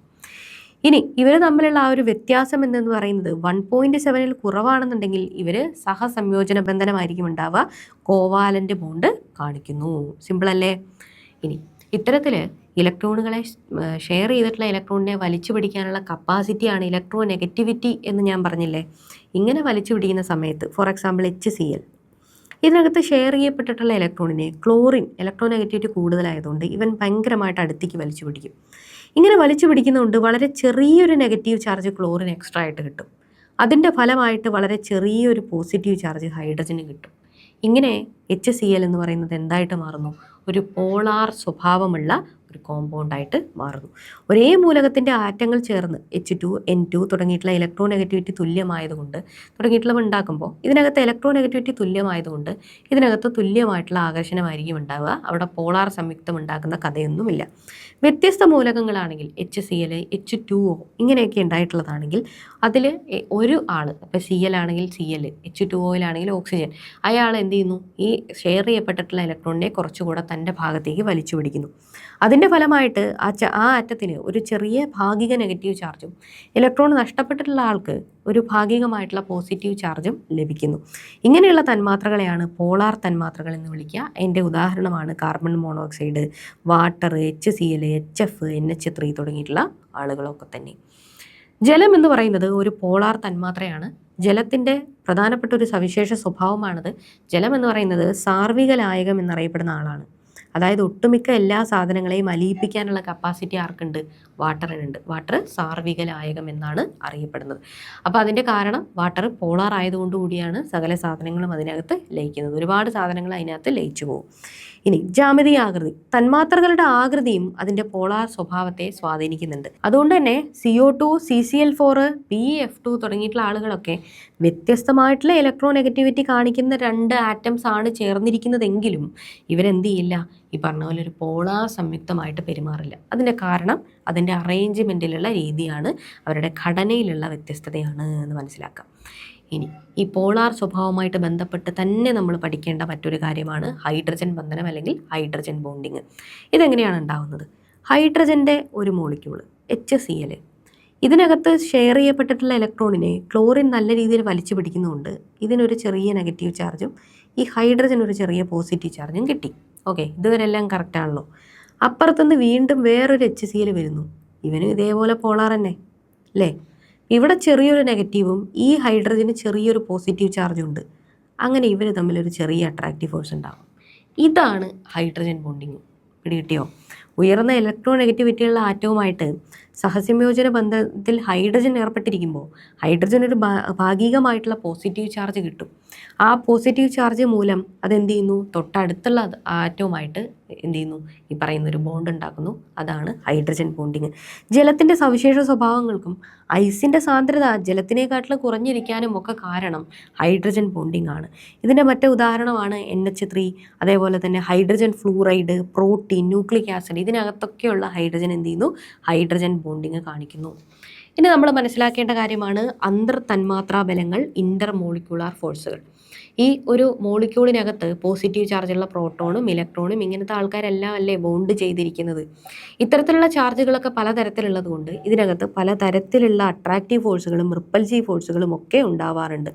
ഇനി ഇവർ തമ്മിലുള്ള ആ ഒരു വ്യത്യാസം എന്ന് പറയുന്നത് 1.7 കുറവാണെന്നുണ്ടെങ്കിൽ ഇവർ സഹസംയോജന ബന്ധനമായിരിക്കും ഉണ്ടാവുക, കോവാലൻ്റ് ബോണ്ട് കാണിക്കുന്നു. സിമ്പിൾ അല്ലേ? ഇനി ഇത്തരത്തിൽ ഇലക്ട്രോണുകളെ ഷെയർ ചെയ്തിട്ടുള്ള ഇലക്ട്രോണിനെ വലിച്ചു പിടിക്കാനുള്ള കപ്പാസിറ്റിയാണ് ഇലക്ട്രോ നെഗറ്റിവിറ്റി എന്ന് ഞാൻ പറഞ്ഞില്ലേ. ഇങ്ങനെ വലിച്ചു പിടിക്കുന്ന സമയത്ത് ഫോർ എക്സാമ്പിൾ HCl, ഇതിനകത്ത് ഷെയർ ചെയ്യപ്പെട്ടിട്ടുള്ള ഇലക്ട്രോണിനെ ക്ലോറിൻ ഇലക്ട്രോ നെഗറ്റിവിറ്റി കൂടുതലായതുകൊണ്ട് ഇവൻ ഭയങ്കരമായിട്ട് അടുത്തേക്ക് വലിച്ചു പിടിക്കും. ഇങ്ങനെ വലിച്ചു പിടിക്കുന്നതുകൊണ്ട് വളരെ ചെറിയൊരു നെഗറ്റീവ് ചാർജ് ക്ലോറിൻ എക്സ്ട്രാ ആയിട്ട് കിട്ടും. അതിൻ്റെ ഫലമായിട്ട് വളരെ ചെറിയൊരു പോസിറ്റീവ് ചാർജ് ഹൈഡ്രജന് കിട്ടും. ഇങ്ങനെ HCl എന്ന് പറയുന്നത് എന്തായിട്ട് മാറുന്നു? ഒരു പോളാർ സ്വഭാവമുള്ള ഒരു കോമ്പൗണ്ടായിട്ട് മാറുന്നു. ഒരേ മൂലകത്തിൻ്റെ ആറ്റങ്ങൾ ചേർന്ന് H2, N2 തുടങ്ങിയിട്ടുള്ള ഇലക്ട്രോ നെഗറ്റിവിറ്റി തുല്യമായതുകൊണ്ട് തുടങ്ങിയിട്ടുള്ളവ ഉണ്ടാക്കുമ്പോൾ ഇതിനകത്ത് ഇലക്ട്രോ നെഗറ്റിവിറ്റി തുല്യമായതുകൊണ്ട് ഇതിനകത്ത് തുല്യമായിട്ടുള്ള ആകർഷണമായിരിക്കും ഉണ്ടാവുക. അവിടെ പോളാർ സംയുക്തം ഉണ്ടാക്കുന്ന കഥയൊന്നുമില്ല. വ്യത്യസ്ത മൂലകങ്ങളാണെങ്കിൽ HCl, H2O ഇങ്ങനെയൊക്കെ ഉണ്ടായിട്ടുള്ളതാണെങ്കിൽ അതിൽ ഒരു ആൾ, ഇപ്പോൾ Cl ആണെങ്കിൽ Cl, H2Oയിലാണെങ്കിൽ ഓക്സിജൻ, അയാൾ എന്ത് ചെയ്യുന്നു? ഈ ഷെയർ ചെയ്യപ്പെട്ടിട്ടുള്ള ഇലക്ട്രോണിനെ കുറച്ചുകൂടെ തൻ്റെ ഭാഗത്തേക്ക് വലിച്ചു പിടിക്കുന്നു. അതിൻ്റെ ഫലമായിട്ട് ആ ആറ്റത്തിന് ഒരു ചെറിയ ഭാഗിക നെഗറ്റീവ് ചാർജും ഇലക്ട്രോൺ നഷ്ടപ്പെട്ടിട്ടുള്ള ആൾക്ക് ഒരു ഭാഗികമായിട്ടുള്ള പോസിറ്റീവ് ചാർജും ലഭിക്കുന്നു. ഇങ്ങനെയുള്ള തന്മാത്രകളെയാണ് പോളാർ തന്മാത്രകൾ എന്ന് വിളിക്കുക. അതിൻ്റെ ഉദാഹരണമാണ് carbon monoxide, water, HCl, HF, NH3 തുടങ്ങിയിട്ടുള്ള ആളുകളൊക്കെ തന്നെ. ജലം എന്ന് പറയുന്നത് ഒരു പോളാർ തന്മാത്രയാണ്. ജലത്തിൻ്റെ പ്രധാനപ്പെട്ട ഒരു സവിശേഷ സ്വഭാവമാണത്. ജലം എന്ന് പറയുന്നത് സാർവിക ലായകം എന്നറിയപ്പെടുന്ന ആളാണ്. അതായത് ഒട്ടുമിക്ക എല്ലാ സാധനങ്ങളെയും അലിയിപ്പിക്കാനുള്ള കപ്പാസിറ്റി ആർക്കുണ്ട്? വാട്ടറിനുണ്ട്. വാട്ടർ സാർവിക ലായകം എന്നാണ് അറിയപ്പെടുന്നത്. അപ്പോൾ അതിൻ്റെ കാരണം വാട്ടർ പോളാർ ആയതുകൊണ്ടുകൂടിയാണ് സകല സാധനങ്ങളും അതിനകത്ത് ലയിക്കുന്നത്. ഒരുപാട് സാധനങ്ങൾ അതിനകത്ത് ലയിച്ചു പോകും. ഇനി ജ്യാമിതീയ ആകൃതി, തന്മാത്രകളുടെ ആകൃതിയും അതിൻ്റെ പോളാർ സ്വഭാവത്തെ സ്വാധീനിക്കുന്നുണ്ട്. അതുകൊണ്ട് തന്നെ CO2, CCl4, PeF2 തുടങ്ങിയിട്ടുള്ള ആളുകളൊക്കെ വ്യത്യസ്തമായിട്ടുള്ള ഇലക്ട്രോ നെഗറ്റിവിറ്റി കാണിക്കുന്ന 2 ആറ്റംസ് ആണ് ചേർന്നിരിക്കുന്നതെങ്കിലും ഇവരെന്ത് ചെയ്യില്ല? ഈ പറഞ്ഞ പോലെ ഒരു പോളാർ സംയുക്തമായിട്ട് പെരുമാറില്ല. അതിൻ്റെ കാരണം അതിൻ്റെ അറേഞ്ച്മെൻറ്റിലുള്ള രീതിയാണ്, അവരുടെ ഘടനയിലുള്ള വ്യത്യസ്തതയാണ് എന്ന് മനസ്സിലാക്കാം. ഇനി ഈ പോളാർ സ്വഭാവമായിട്ട് ബന്ധപ്പെട്ട് തന്നെ നമ്മൾ പഠിക്കേണ്ട മറ്റൊരു കാര്യമാണ് ഹൈഡ്രജൻ ബന്ധനം അല്ലെങ്കിൽ ഹൈഡ്രജൻ ബോണ്ടിങ്. ഇതെങ്ങനെയാണ് ഉണ്ടാകുന്നത്? ഹൈഡ്രജൻ്റെ ഒരു മോളിക്യൂൾ HCl, ഇതിനകത്ത് ഷെയർ ചെയ്യപ്പെട്ടിട്ടുള്ള ഇലക്ട്രോണിനെ ക്ലോറിൻ നല്ല രീതിയിൽ വലിച്ചു പിടിക്കുന്നതുകൊണ്ട് ഇതിനൊരു ചെറിയ നെഗറ്റീവ് ചാർജും ഈ ഹൈഡ്രജൻ ഒരു ചെറിയ പോസിറ്റീവ് ചാർജും കിട്ടി. ഓക്കെ, ഇതുവരെല്ലാം കറക്റ്റാണല്ലോ. അപ്പുറത്തുനിന്ന് വീണ്ടും വേറൊരു HCl വരുന്നു. ഇവനും ഇതേപോലെ പോളാർ തന്നെ അല്ലേ? ഇവിടെ ചെറിയൊരു നെഗറ്റീവും ഈ ഹൈഡ്രജന് ചെറിയൊരു പോസിറ്റീവ് ചാർജും ഉണ്ട്. അങ്ങനെ ഇവർ തമ്മിലൊരു ചെറിയ അട്രാക്റ്റീവ് ഫോഴ്സ് ഉണ്ടാകും. ഇതാണ് ഹൈഡ്രജൻ ബോണ്ടിങ്. പിടികിട്ടിയോ? ഉയർന്ന ഇലക്ട്രോ നെഗറ്റിവിറ്റിയുള്ള ആറ്റവുമായിട്ട് സഹസംയോജന ബന്ധത്തിൽ ഹൈഡ്രജൻ ഏർപ്പെട്ടിരിക്കുമ്പോൾ ഹൈഡ്രജൻ ഒരു ഭാഗികമായിട്ടുള്ള പോസിറ്റീവ് ചാർജ് കിട്ടും. ആ പോസിറ്റീവ് ചാർജ് മൂലം അതെന്ത് ചെയ്യുന്നു, തൊട്ടടുത്തുള്ള ആറ്റവുമായിട്ട് എന്ത് ചെയ്യുന്നു, ഈ പറയുന്ന ഒരു ബോണ്ട് ഉണ്ടാക്കുന്നു. അതാണ് ഹൈഡ്രജൻ ബോണ്ടിങ്. ജലത്തിൻ്റെ സവിശേഷ സ്വഭാവങ്ങൾക്കും ഐസിൻ്റെ സാന്ദ്രത ജലത്തിനെക്കാട്ടിലും കുറഞ്ഞിരിക്കാനും ഒക്കെ കാരണം ഹൈഡ്രജൻ ബോണ്ടിങ് ആണ്. ഇതിൻ്റെ മറ്റു ഉദാഹരണമാണ് NH3, അതേപോലെ തന്നെ hydrogen fluoride, protein, nucleic acid. ഇതിനകത്തൊക്കെയുള്ള ഹൈഡ്രജൻ എന്ത് ചെയ്യുന്നു, ഹൈഡ്രജൻ ബോണ്ടിങ് കാണിക്കുന്നു. ഇനി നമ്മൾ മനസ്സിലാക്കേണ്ട കാര്യമാണ് അന്തർ തന്മാത്രാ ബലങ്ങൾ, ഇന്റർ മോളിക്യുലാർ ഫോഴ്സുകൾ. ഈ ഒരു മോളിക്യൂളിനകത്ത് പോസിറ്റീവ് ചാർജുള്ള പ്രോട്ടോണും ഇലക്ട്രോണും ഇങ്ങനത്തെ ആൾക്കാരെല്ലാം അല്ലേ ബോണ്ട് ചെയ്തിരിക്കുന്നത്. ഇത്തരത്തിലുള്ള ചാർജുകളൊക്കെ പലതരത്തിലുള്ളത് കൊണ്ട് ഇതിനകത്ത് പലതരത്തിലുള്ള അട്രാക്റ്റീവ് ഫോഴ്സുകളും റിപ്പൽസീവ് ഫോഴ്സുകളും ഒക്കെ ഉണ്ടാവാറുണ്ട്.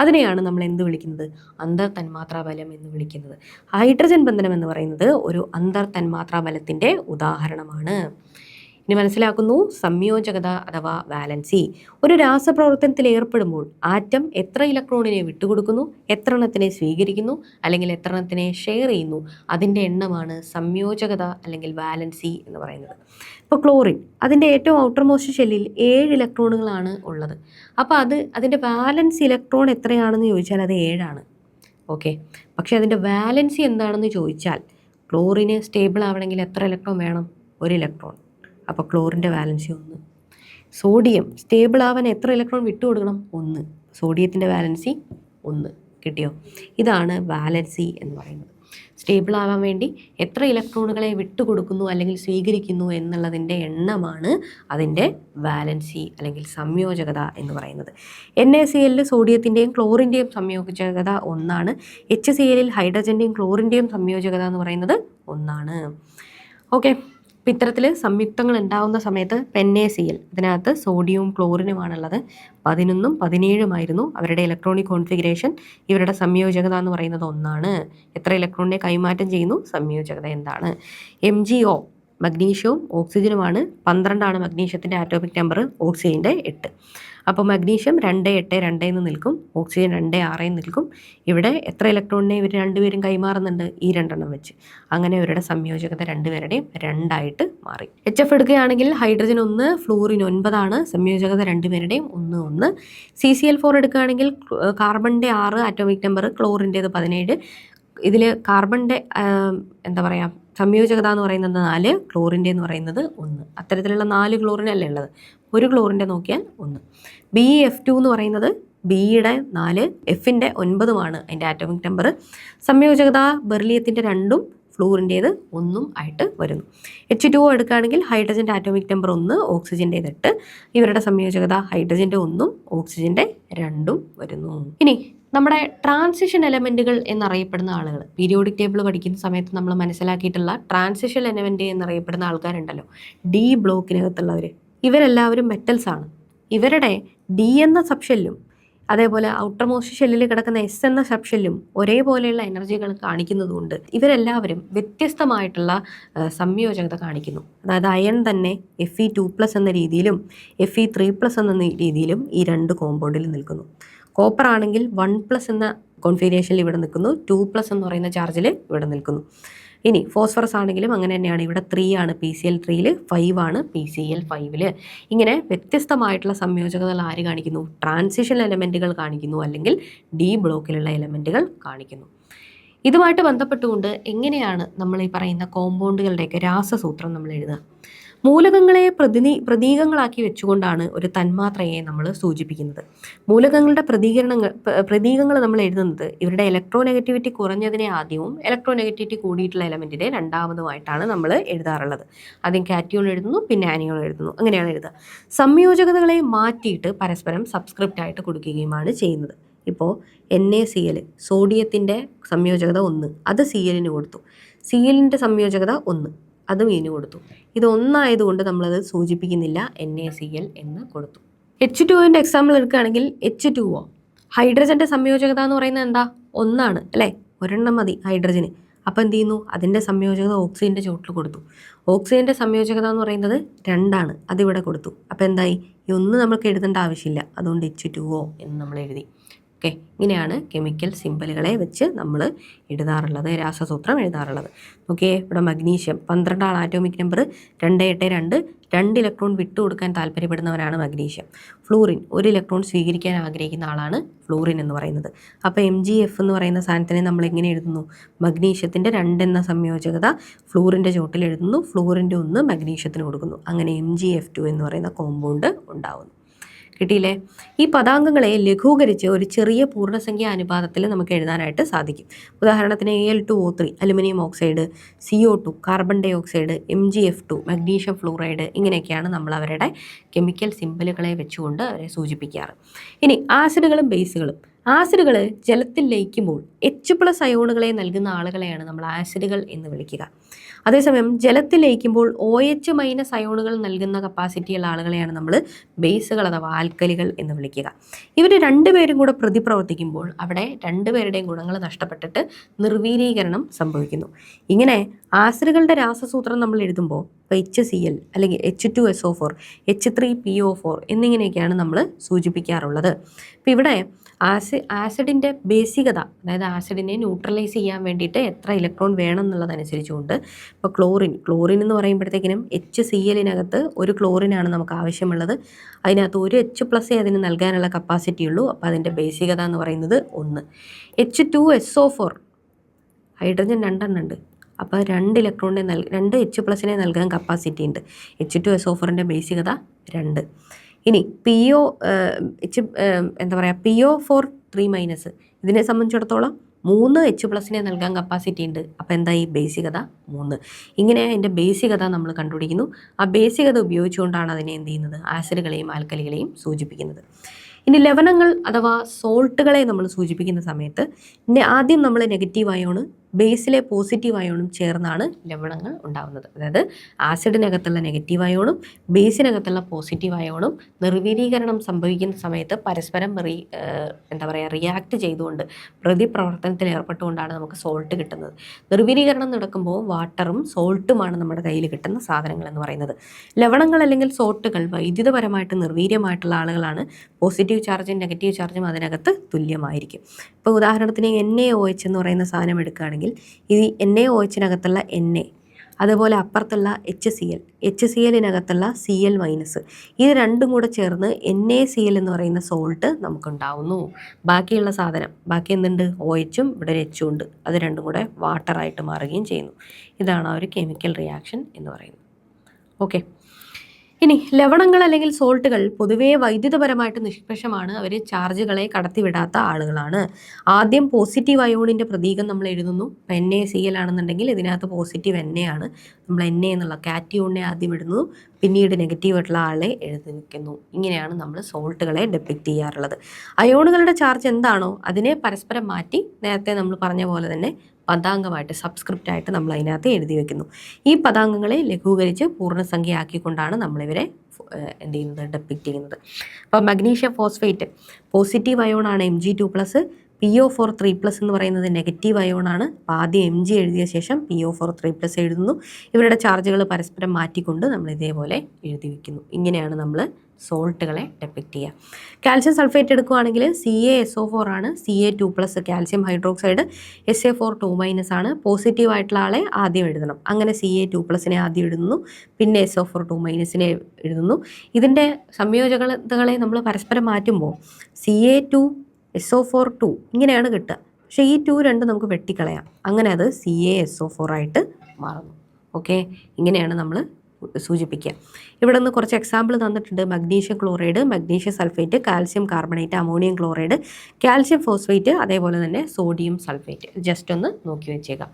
അതിനെയാണ് നമ്മൾ എന്ത് വിളിക്കുന്നത്, അന്തർ തന്മാത്രാ ബലം എന്ന് വിളിക്കുന്നത്. ഹൈഡ്രജൻ ബന്ധനം എന്ന് പറയുന്നത് ഒരു അന്തർ തന്മാത്രാ ബലത്തിൻ്റെ ഉദാഹരണമാണ്. ഇനി മനസ്സിലാക്കുന്നു സംയോജകത അഥവാ വാലൻസി. ഒരു രാസപ്രവർത്തനത്തിൽ ഏർപ്പെടുമ്പോൾ ആറ്റം എത്ര ഇലക്ട്രോണിനെ വിട്ടുകൊടുക്കുന്നു, എത്ര എണ്ണത്തിനെ സ്വീകരിക്കുന്നു, അല്ലെങ്കിൽ എത്ര എണ്ണത്തിനെ ഷെയർ ചെയ്യുന്നു, അതിൻ്റെ എണ്ണമാണ് സംയോജകത അല്ലെങ്കിൽ വാലൻസി എന്ന് പറയുന്നത്. ഇപ്പോൾ ക്ലോറിൻ, അതിൻ്റെ ഏറ്റവും ഔട്ടർ മോസ്റ്റ് ഷെല്ലിൽ 7 ഇലക്ട്രോണുകളാണ് ഉള്ളത്. അപ്പോൾ അതിൻ്റെ വാലൻസ് ഇലക്ട്രോൺ എത്രയാണെന്ന് ചോദിച്ചാൽ അത് 7 ആണ്. ഓക്കെ, പക്ഷേ അതിൻ്റെ വാലൻസി എന്താണെന്ന് ചോദിച്ചാൽ ക്ലോറിന് സ്റ്റേബിൾ ആവണമെങ്കിൽ എത്ര ഇലക്ട്രോൺ വേണം, 1 ഇലക്ട്രോൺ. അപ്പോൾ ക്ലോറിൻ്റെ വാലൻസി 1. സോഡിയം സ്റ്റേബിൾ ആവാൻ എത്ര ഇലക്ട്രോൺ വിട്ടുകൊടുക്കണം, 1. സോഡിയത്തിൻ്റെ വാലൻസി 1. കിട്ടിയോ? ഇതാണ് വാലൻസി എന്ന് പറയുന്നത്. സ്റ്റേബിൾ ആവാൻ വേണ്ടി എത്ര ഇലക്ട്രോണുകളെ വിട്ടുകൊടുക്കുന്നു അല്ലെങ്കിൽ സ്വീകരിക്കുന്നു എന്നുള്ളതിൻ്റെ എണ്ണമാണ് അതിൻ്റെ വാലൻസി അല്ലെങ്കിൽ സംയോജകത എന്ന് പറയുന്നത്. NaCl സോഡിയത്തിൻ്റെയും ക്ലോറിൻ്റെയും സംയോജകത 1 ആണ്. HCl ഹൈഡ്രജൻ്റെയും ക്ലോറിൻ്റെയും സംയോജകത എന്ന് പറയുന്നത് 1 ആണ്. ഓക്കെ, അപ്പോൾ ഇത്തരത്തിൽ സംയുക്തങ്ങൾ ഉണ്ടാകുന്ന സമയത്ത് NaCl ഇതിനകത്ത് സോഡിയവും ക്ലോറിനുമാണുള്ളത്. 11ഉം 17ഉമായിരുന്നു അവരുടെ ഇലക്ട്രോണിക് കോൺഫിഗറേഷൻ. ഇവരുടെ സംയോജകത എന്ന് പറയുന്നത് 1 ആണ്. എത്ര ഇലക്ട്രോണിനെ കൈമാറ്റം ചെയ്യുന്നു, സംയോജകത എന്താണ്. MgO മഗ്നീഷ്യവും ഓക്സിജനുമാണ്. 12 മഗ്നീഷ്യത്തിൻ്റെ ആറ്റോമിക് നമ്പർ, ഓക്സിജൻ്റെ 8. അപ്പോൾ മഗ്നീഷ്യം 2-8-2 എന്ന് നിൽക്കും, ഓക്സിജൻ 2-6 നിൽക്കും. ഇവിടെ എത്ര ഇലക്ട്രോണിനെ ഇവർ രണ്ടുപേരും കൈമാറുന്നുണ്ട്, ഈ 2 എണ്ണം വെച്ച്. അങ്ങനെ ഇവരുടെ സംയോജകത രണ്ടുപേരുടെയും 2 ആയിട്ട് മാറി. HF എടുക്കുകയാണെങ്കിൽ ഹൈഡ്രജൻ 1, ഫ്ലൂറിൻ 9 ആണ്. സംയോജകത രണ്ടുപേരുടെയും 1-1. CCl4 എടുക്കുകയാണെങ്കിൽ കാർബണിൻ്റെ 6 ആറ്റോമിക് നമ്പർ, ക്ലോറിൻ്റേത് 17. ഇതിൽ കാർബണിൻ്റെ എന്താ പറയുക സംയോജകത എന്ന് പറയുന്നത് 4, ക്ലോറിൻ്റെ എന്ന് പറയുന്നത് 1. അത്തരത്തിലുള്ള 4 ക്ലോറിനല്ലേ ഉള്ളത്, 1 ക്ലോറിൻ്റെ നോക്കിയാൽ 1. BeF2 എന്ന് പറയുന്നത് Bയുടെ 4, Fൻ്റെ 9ഉമാണ് അതിൻ്റെ ആറ്റോമിക് നമ്പർ. സംയോജകത ബെർലിയത്തിൻ്റെ 2ഉം ഫ്ലൂറിൻ്റേത് 1ഉം ആയിട്ട് വരുന്നു. H2O എടുക്കുകയാണെങ്കിൽ ഹൈഡ്രജൻ്റെ ആറ്റോമിക് നമ്പർ 1, ഓക്സിജൻ്റെ 8. ഇവരുടെ സംയോജകത ഹൈഡ്രജൻ്റെ 1ഉം ഓക്സിജൻ്റെ 2ഉം വരുന്നു. ഇനി നമ്മുടെ ട്രാൻസിഷൻ എലമെൻറ്റുകൾ എന്നറിയപ്പെടുന്ന ആളുകൾ, പീരിയോഡിക് ടേബിൾ പഠിക്കുന്ന സമയത്ത് നമ്മൾ മനസ്സിലാക്കിയിട്ടുള്ള ട്രാൻസിഷൻ എലമെൻറ്റ് എന്നറിയപ്പെടുന്ന ആൾക്കാരുണ്ടല്ലോ, D ബ്ലോക്കിനകത്തുള്ളവർ, ഇവരെല്ലാവരും മെറ്റൽസ് ആണ്. ഇവരുടെ D എന്ന സബ്ഷെല്ലും അതേപോലെ ഔട്ടർ മോസ്റ്റ് ഷെല്ലിൽ കിടക്കുന്ന S എന്ന സബ്ഷെല്ലും ഒരേപോലെയുള്ള എനർജികൾ കാണിക്കുന്നതുകൊണ്ട് ഇവരെല്ലാവരും വ്യത്യസ്തമായിട്ടുള്ള സംയോജകത കാണിക്കുന്നു. അതായത് അയൺ തന്നെ Fe2+ എന്ന രീതിയിലും Fe3+ എന്ന രീതിയിലും ഈ 2 കോമ്പൗണ്ടിൽ നിൽക്കുന്നു. കോപ്പർ ആണെങ്കിൽ 1+ എന്ന കോൺഫിഗറേഷനിൽ ഇവിടെ നിൽക്കുന്നു, 2+ എന്ന് പറയുന്ന ചാർജിൽ ഇവിടെ നിൽക്കുന്നു. ഇനി ഫോസ്ഫറസ് ആണെങ്കിലും അങ്ങനെ തന്നെയാണ്. ഇവിടെ 3 ആണ് PCl3ൽ, 5 ആണ് PCl5ൽ. ഇങ്ങനെ വ്യത്യസ്തമായിട്ടുള്ള സംയോജകതകൾ ആര് കാണിക്കുന്നു, ട്രാൻസിഷൻ എലമെൻറ്റുകൾ കാണിക്കുന്നു, അല്ലെങ്കിൽ D ബ്ലോക്കിലുള്ള എലമെൻറ്റുകൾ കാണിക്കുന്നു. ഇതുമായിട്ട് ബന്ധപ്പെട്ടുകൊണ്ട് എങ്ങനെയാണ് നമ്മൾ ഈ പറയുന്ന കോമ്പൗണ്ടുകളുടെയൊക്കെ രാസസൂത്രം നമ്മൾ എഴുതുക. മൂലകങ്ങളെ പ്രതീകങ്ങളാക്കി വെച്ചുകൊണ്ടാണ് ഒരു തന്മാത്രയെ നമ്മൾ സൂചിപ്പിക്കുന്നത്. മൂലകങ്ങളുടെ പ്രതീകങ്ങൾ നമ്മൾ എഴുതുന്നത് ഇവരുടെ ഇലക്ട്രോനെഗറ്റിവിറ്റി കുറഞ്ഞതിനെ ആദ്യവും ഇലക്ട്രോനെഗറ്റിവിറ്റി കൂടിയിട്ടുള്ള എലമെൻറ്റിനെ രണ്ടാമതുമായിട്ടാണ് നമ്മൾ എഴുതാറുള്ളത്. ആദ്യം കാറ്റിയോൺ എഴുതുന്നു, പിന്നെ ആനിയോൺ എഴുതുന്നു, അങ്ങനെയാണ് എഴുതുക. സംയോജകതകളെ മാറ്റിയിട്ട് പരസ്പരം സബ്സ്ക്രിപ്റ്റ് ആയിട്ട് കൊടുക്കുകയുമാണ് ചെയ്യുന്നത്. ഇപ്പോൾ NaCl സോഡിയത്തിൻ്റെ സംയോജകത 1, അത് Clന് കൊടുത്തു. Clൻ്റെ സംയോജകത 1, അതും ഇതിന് കൊടുത്തു. ഇത് 1 ആയതുകൊണ്ട് നമ്മളത് സൂചിപ്പിക്കുന്നില്ല, NaCl എന്ന് കൊടുത്തു. H2Oൻ്റെ എക്സാമ്പിൾ എടുക്കുകയാണെങ്കിൽ H2O ഹൈഡ്രജൻ്റെ സംയോജകത എന്ന് പറയുന്നത് എന്താ, 1 ആണ് അല്ലേ, ഒരെണ്ണം മതി ഹൈഡ്രജന്. അപ്പോൾ എന്ത് ചെയ്യുന്നു, അതിൻ്റെ സംയോജകത ഓക്സിജൻ്റെ ചുവട്ടിൽ കൊടുത്തു. ഓക്സിജൻ്റെ സംയോജകത എന്ന് പറയുന്നത് 2 ആണ്, അതിവിടെ കൊടുത്തു. അപ്പോൾ എന്തായി, ഈ 1 നമുക്ക് എഴുതേണ്ട ആവശ്യമില്ല, അതുകൊണ്ട് H2O എന്ന് നമ്മൾ എഴുതി. ഓക്കെ, ഇങ്ങനെയാണ് കെമിക്കൽ സിമ്പലുകളെ വെച്ച് നമ്മൾ എഴുതാറുള്ളത്, രാസസൂത്രം എഴുതാറുള്ളത്. ഓക്കെ, ഇവിടെ മഗ്നീഷ്യം 12 ആറ്റോമിക് നമ്പർ, 282, 2 ഇലക്ട്രോൺ വിട്ടുകൊടുക്കാൻ താല്പര്യപ്പെടുന്നവരാണ് മഗ്നീഷ്യം. ഫ്ലൂറിൻ 1 ഇലക്ട്രോൺ സ്വീകരിക്കാൻ ആഗ്രഹിക്കുന്ന ആളാണ് ഫ്ലൂറിൻ എന്ന് പറയുന്നത്. അപ്പോൾ MgF എന്ന് പറയുന്ന സാധനത്തിനെ നമ്മൾ എങ്ങനെ എഴുതുന്നു? മഗ്നീഷ്യത്തിൻ്റെ 2 എന്ന സംയോജകത ഫ്ലൂറിൻ്റെ ചോട്ടിൽ എഴുതുന്നു, ഫ്ലൂറിൻ്റെ 1 മഗ്നീഷ്യത്തിന് കൊടുക്കുന്നു. അങ്ങനെ MgF2 എന്ന് പറയുന്ന കോമ്പൗണ്ട് ഉണ്ടാവുന്നു. കിട്ടിയില്ലേ? ഈ പദാംഗങ്ങളെ ലഘൂകരിച്ച് ഒരു ചെറിയ പൂർണ്ണസംഖ്യ അനുപാതത്തിൽ നമുക്ക് എഴുതാനായിട്ട് സാധിക്കും. ഉദാഹരണത്തിന് Al2O3 aluminium oxide, CO2 carbon dioxide, MgF2 magnesium fluoride, ഇങ്ങനെയൊക്കെയാണ് നമ്മൾ അവരുടെ കെമിക്കൽ സിമ്പലുകളെ വെച്ചുകൊണ്ട് അവരെ സൂചിപ്പിക്കാറ്. ഇനി ആസിഡുകളും ബേസുകളും. ആസിഡുകൾ ജലത്തിൽ ലയിക്കുമ്പോൾ H+ അയോണുകളെ നൽകുന്ന ആളുകളെയാണ് നമ്മൾ ആസിഡുകൾ എന്ന് വിളിക്കുക. അതേസമയം ജലത്തിൽ ലയിക്കുമ്പോൾ OH- അയോണുകൾ നൽകുന്ന കപ്പാസിറ്റിയുള്ള ആളുകളെയാണ് നമ്മൾ ബേസുകൾ അഥവാ ആൽക്കലികൾ എന്ന് വിളിക്കുക. ഇവർ രണ്ടുപേരും കൂടെ പ്രതിപ്രവർത്തിക്കുമ്പോൾ അവിടെ രണ്ടുപേരുടെയും ഗുണങ്ങൾ നഷ്ടപ്പെട്ടിട്ട് നിർവീരീകരണം സംഭവിക്കുന്നു. ഇങ്ങനെ ആസിഡുകളുടെ രാസസൂത്രം നമ്മൾ എഴുതുമ്പോൾ HCl അല്ലെങ്കിൽ H2SO4, H3PO4 എന്നിങ്ങനെയൊക്കെയാണ് നമ്മൾ സൂചിപ്പിക്കാറുള്ളത്. അപ്പോൾ ഇവിടെ ആസിഡിൻ്റെ ബേസികത, അതായത് ആസിഡിനെ ന്യൂട്രലൈസ് ചെയ്യാൻ വേണ്ടിയിട്ട് എത്ര ഇലക്ട്രോൺ വേണം എന്നുള്ളതനുസരിച്ചുകൊണ്ട് ഇപ്പോൾ ക്ലോറിൻ എന്ന് പറയുമ്പോഴത്തേക്കിനും HClനകത്ത് ഒരു ക്ലോറിനാണ് നമുക്ക് ആവശ്യമുള്ളത്. അതിനകത്ത് ഒരു H+ അതിന് നൽകാനുള്ള കപ്പാസിറ്റി ഉള്ളൂ. അപ്പോൾ അതിൻ്റെ ബേസികത എന്ന് പറയുന്നത് 1. H2SO4 ഹൈഡ്രജൻ 2 ഉണ്ട്. അപ്പോൾ 2 ഇലക്ട്രോണിനെ 2 H+ നൽകാൻ കപ്പാസിറ്റി ഉണ്ട്. H2SO4ൻ്റെ ബേസികത 2. ഇനി PO4 3- ഇതിനെ സംബന്ധിച്ചിടത്തോളം 3 H+ നൽകാൻ കപ്പാസിറ്റി ഉണ്ട്. അപ്പോൾ എന്താ ഈ ബേസികത 3. ഇങ്ങനെ അതിൻ്റെ ബേസികത നമ്മൾ കണ്ടുപിടിക്കുന്നു. ആ ബേസികത ഉപയോഗിച്ചുകൊണ്ടാണ് അതിനെ എന്ത് ചെയ്യുന്നത്? ആസിഡുകളെയും ആൽക്കലികളെയും സൂചിപ്പിക്കുന്നത്. ഇനി ലവണങ്ങൾ അഥവാ സോൾട്ടുകളെ നമ്മൾ സൂചിപ്പിക്കുന്ന സമയത്ത് ആദ്യം നമ്മൾ നെഗറ്റീവ് അയോണ് ബേസിലെ പോസിറ്റീവ് അയോണും ചേർന്നാണ് ലവണങ്ങൾ ഉണ്ടാകുന്നത്. അതായത് ആസിഡിനകത്തുള്ള നെഗറ്റീവ് അയോണും ബേസിനകത്തുള്ള പോസിറ്റീവ് അയോണും നിർവീരീകരണം സംഭവിക്കുന്ന സമയത്ത് പരസ്പരം റിയാക്ട് ചെയ്തുകൊണ്ട് പ്രതിപ്രവർത്തനത്തിൽ ഏർപ്പെട്ടുകൊണ്ടാണ് നമുക്ക് സോൾട്ട് കിട്ടുന്നത്. നിർവീരീകരണം നടക്കുമ്പോൾ വാട്ടറും സോൾട്ടുമാണ് നമ്മുടെ കയ്യിൽ കിട്ടുന്ന സാധനങ്ങൾ എന്ന് പറയുന്നത്. ലവണങ്ങൾ അല്ലെങ്കിൽ സോൾട്ടുകൾ വൈദ്യുതപരമായിട്ട് നിർവീര്യമായിട്ടുള്ള ആളുകളാണ്. പോസിറ്റീവ് ചാർജും നെഗറ്റീവ് ചാർജും അതിനകത്ത് തുല്യമായിരിക്കും. ഇപ്പോൾ ഉദാഹരണത്തിന് NaOH എന്ന് പറയുന്ന സാധനം എടുക്കുകയാണെങ്കിൽ ഈ NaOHനകത്തുള്ള Na, അതുപോലെ അപ്പുറത്തുള്ള HClനകത്തുള്ള Cl-, ഇത് രണ്ടും കൂടെ ചേർന്ന് NaCl എന്ന് പറയുന്ന സോൾട്ട് നമുക്കുണ്ടാവുന്നു. ബാക്കിയുള്ള സാധനം ബാക്കി എന്തുണ്ട്? OHും ഇവിടെ ഒരു H ഉണ്ട്. അത് രണ്ടും കൂടെ വാട്ടറായിട്ട് മാറുകയും ചെയ്യുന്നു. ഇതാണ് ആ ഒരു കെമിക്കൽ റിയാക്ഷൻ എന്ന് പറയുന്നത്. ഓക്കെ. ഇനി ലവണങ്ങൾ അല്ലെങ്കിൽ സോൾട്ടുകൾ പൊതുവേ വൈദ്യുതപരമായിട്ട് നിഷ്പക്ഷമാണ്. അവർ ചാർജുകളെ കടത്തിവിടാത്ത ആളുകളാണ്. ആദ്യം പോസിറ്റീവ് അയോണിൻ്റെ പ്രതീകം നമ്മൾ എഴുതുന്നു. ഇപ്പോൾ NaCl ആണെന്നുണ്ടെങ്കിൽ ഇതിനകത്ത് പോസിറ്റീവ് Na ആണ്. നമ്മൾ Na എന്നുള്ള കാറ്റിയോണിനെ ആദ്യം ഇടുന്നു, പിന്നീട് നെഗറ്റീവ് ആയിട്ടുള്ള ആളെ എഴുതി വയ്ക്കുന്നു. ഇങ്ങനെയാണ് നമ്മൾ സോൾട്ടുകളെ ഡെപ്പിക്റ്റ് ചെയ്യാറുള്ളത്. അയോണുകളുടെ ചാർജ് എന്താണോ അതിനെ പരസ്പരം മാറ്റി നേരത്തെ നമ്മൾ പറഞ്ഞ പോലെ തന്നെ പദാംഗമായിട്ട് സബ്സ്ക്രിപ്റ്റായിട്ട് നമ്മൾ അതിനകത്ത് എഴുതി വയ്ക്കുന്നു. ഈ പദാംഗങ്ങളെ ലഘൂകരിച്ച് പൂർണ്ണസംഖ്യ ആക്കിക്കൊണ്ടാണ് നമ്മളിവരെ എന്ത് ചെയ്യുന്നത്? ഡെപ്പിക്റ്റ് ചെയ്യുന്നത്. അപ്പോൾ magnesium phosphate positive അയോണാണ് Mg2+, PO4 3+ എന്ന് പറയുന്നത് നെഗറ്റീവ് അയോണാണ്. അപ്പോൾ ആദ്യം Mg എഴുതിയ ശേഷം PO4 3+ എഴുതുന്നു. ഇവരുടെ ചാർജുകൾ പരസ്പരം മാറ്റിക്കൊണ്ട് നമ്മൾ ഇതേപോലെ എഴുതി വയ്ക്കുന്നു. ഇങ്ങനെയാണ് നമ്മൾ സോൾട്ടുകളെ ഡെപ്പിക്റ്റ് ചെയ്യുക. കാൽസ്യം സൾഫേറ്റ് എടുക്കുകയാണെങ്കിൽ CaSO4 ആണ്. Ca2+, കാൽസ്യം ഹൈഡ്രോക്സൈഡ് SA4 2- ആണ്. പോസിറ്റീവ് ആയിട്ടുള്ള ആളെ ആദ്യം എഴുതണം. അങ്ങനെ Ca2+നെ ആദ്യം എഴുതുന്നു, പിന്നെ SO4 2- എഴുതുന്നു. ഇതിൻ്റെ സംയോജകതകളെ നമ്മൾ പരസ്പരം മാറ്റുമ്പോൾ Ca2SO4 2 ഇങ്ങനെയാണ് കിട്ടുക. പക്ഷേ ഈ 2 നമുക്ക് വെട്ടിക്കളയാം. അങ്ങനെ അത് CaSO4 ആയിട്ട് മാറുന്നു. ഓക്കെ, ഇങ്ങനെയാണ് നമ്മൾ സൂചിപ്പിക്കുക. ഇവിടെ നിന്ന് കുറച്ച് എക്സാമ്പിൾ തന്നിട്ടുണ്ട്. Magnesium chloride, magnesium sulphate, calcium carbonate, ammonium chloride, calcium phosphate, അതേപോലെ തന്നെ സോഡിയം സൾഫേറ്റ്. ജസ്റ്റ് ഒന്ന് നോക്കി വെച്ചേക്കാം.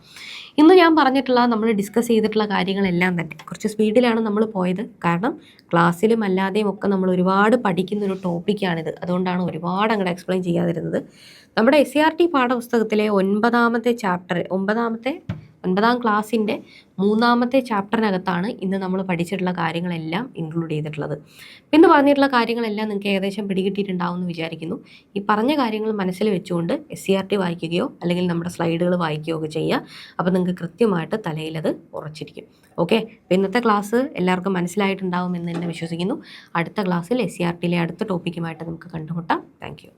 ഇന്ന് ഞാൻ പറഞ്ഞിട്ടുള്ള നമ്മൾ ഡിസ്കസ് ചെയ്തിട്ടുള്ള കാര്യങ്ങളെല്ലാം തന്നെ കുറച്ച് സ്പീഡിലാണ് നമ്മൾ പോയത്. കാരണം ക്ലാസ്സിലും അല്ലാതെയും ഒക്കെ നമ്മൾ ഒരുപാട് പഠിക്കുന്നൊരു ടോപ്പിക്കാണിത്. അതുകൊണ്ടാണ് ഒരുപാട് അങ്ങോട്ട് എക്സ്പ്ലെയിൻ ചെയ്യാതിരുന്നത്. നമ്മുടെ SCERT പാഠപുസ്തകത്തിലെ 9ാം ക്ലാസ്സിൻ്റെ 3ാമത്തെ ചാപ്റ്ററിനകത്താണ് ഇന്ന് നമ്മൾ പഠിച്ചിട്ടുള്ള കാര്യങ്ങളെല്ലാം ഇൻക്ലൂഡ് ചെയ്തിട്ടുള്ളത്. ഇന്ന് പറഞ്ഞിട്ടുള്ള കാര്യങ്ങളെല്ലാം നിങ്ങൾക്ക് ഏകദേശം പിടികിട്ടിയിട്ടുണ്ടാവും എന്ന് വിചാരിക്കുന്നു. ഈ പറഞ്ഞ കാര്യങ്ങൾ മനസ്സിൽ വെച്ചുകൊണ്ട് SCERT വായിക്കുകയോ അല്ലെങ്കിൽ നമ്മുടെ സ്ലൈഡുകൾ വായിക്കുകയോ ഒക്കെ ചെയ്യുക. അപ്പോൾ നിങ്ങൾക്ക് കൃത്യമായിട്ട് തലയിലത് ഉറച്ചിരിക്കും. ഓക്കെ, അപ്പോൾ ഇന്നത്തെ ക്ലാസ് എല്ലാവർക്കും മനസ്സിലായിട്ടുണ്ടാവും എന്ന് തന്നെ വിശ്വസിക്കുന്നു. അടുത്ത ക്ലാസ്സിൽ SCERTയിലെ അടുത്ത ടോപ്പിക്കുമായിട്ട് നമുക്ക് കണ്ടുമുട്ടാം. Thank you.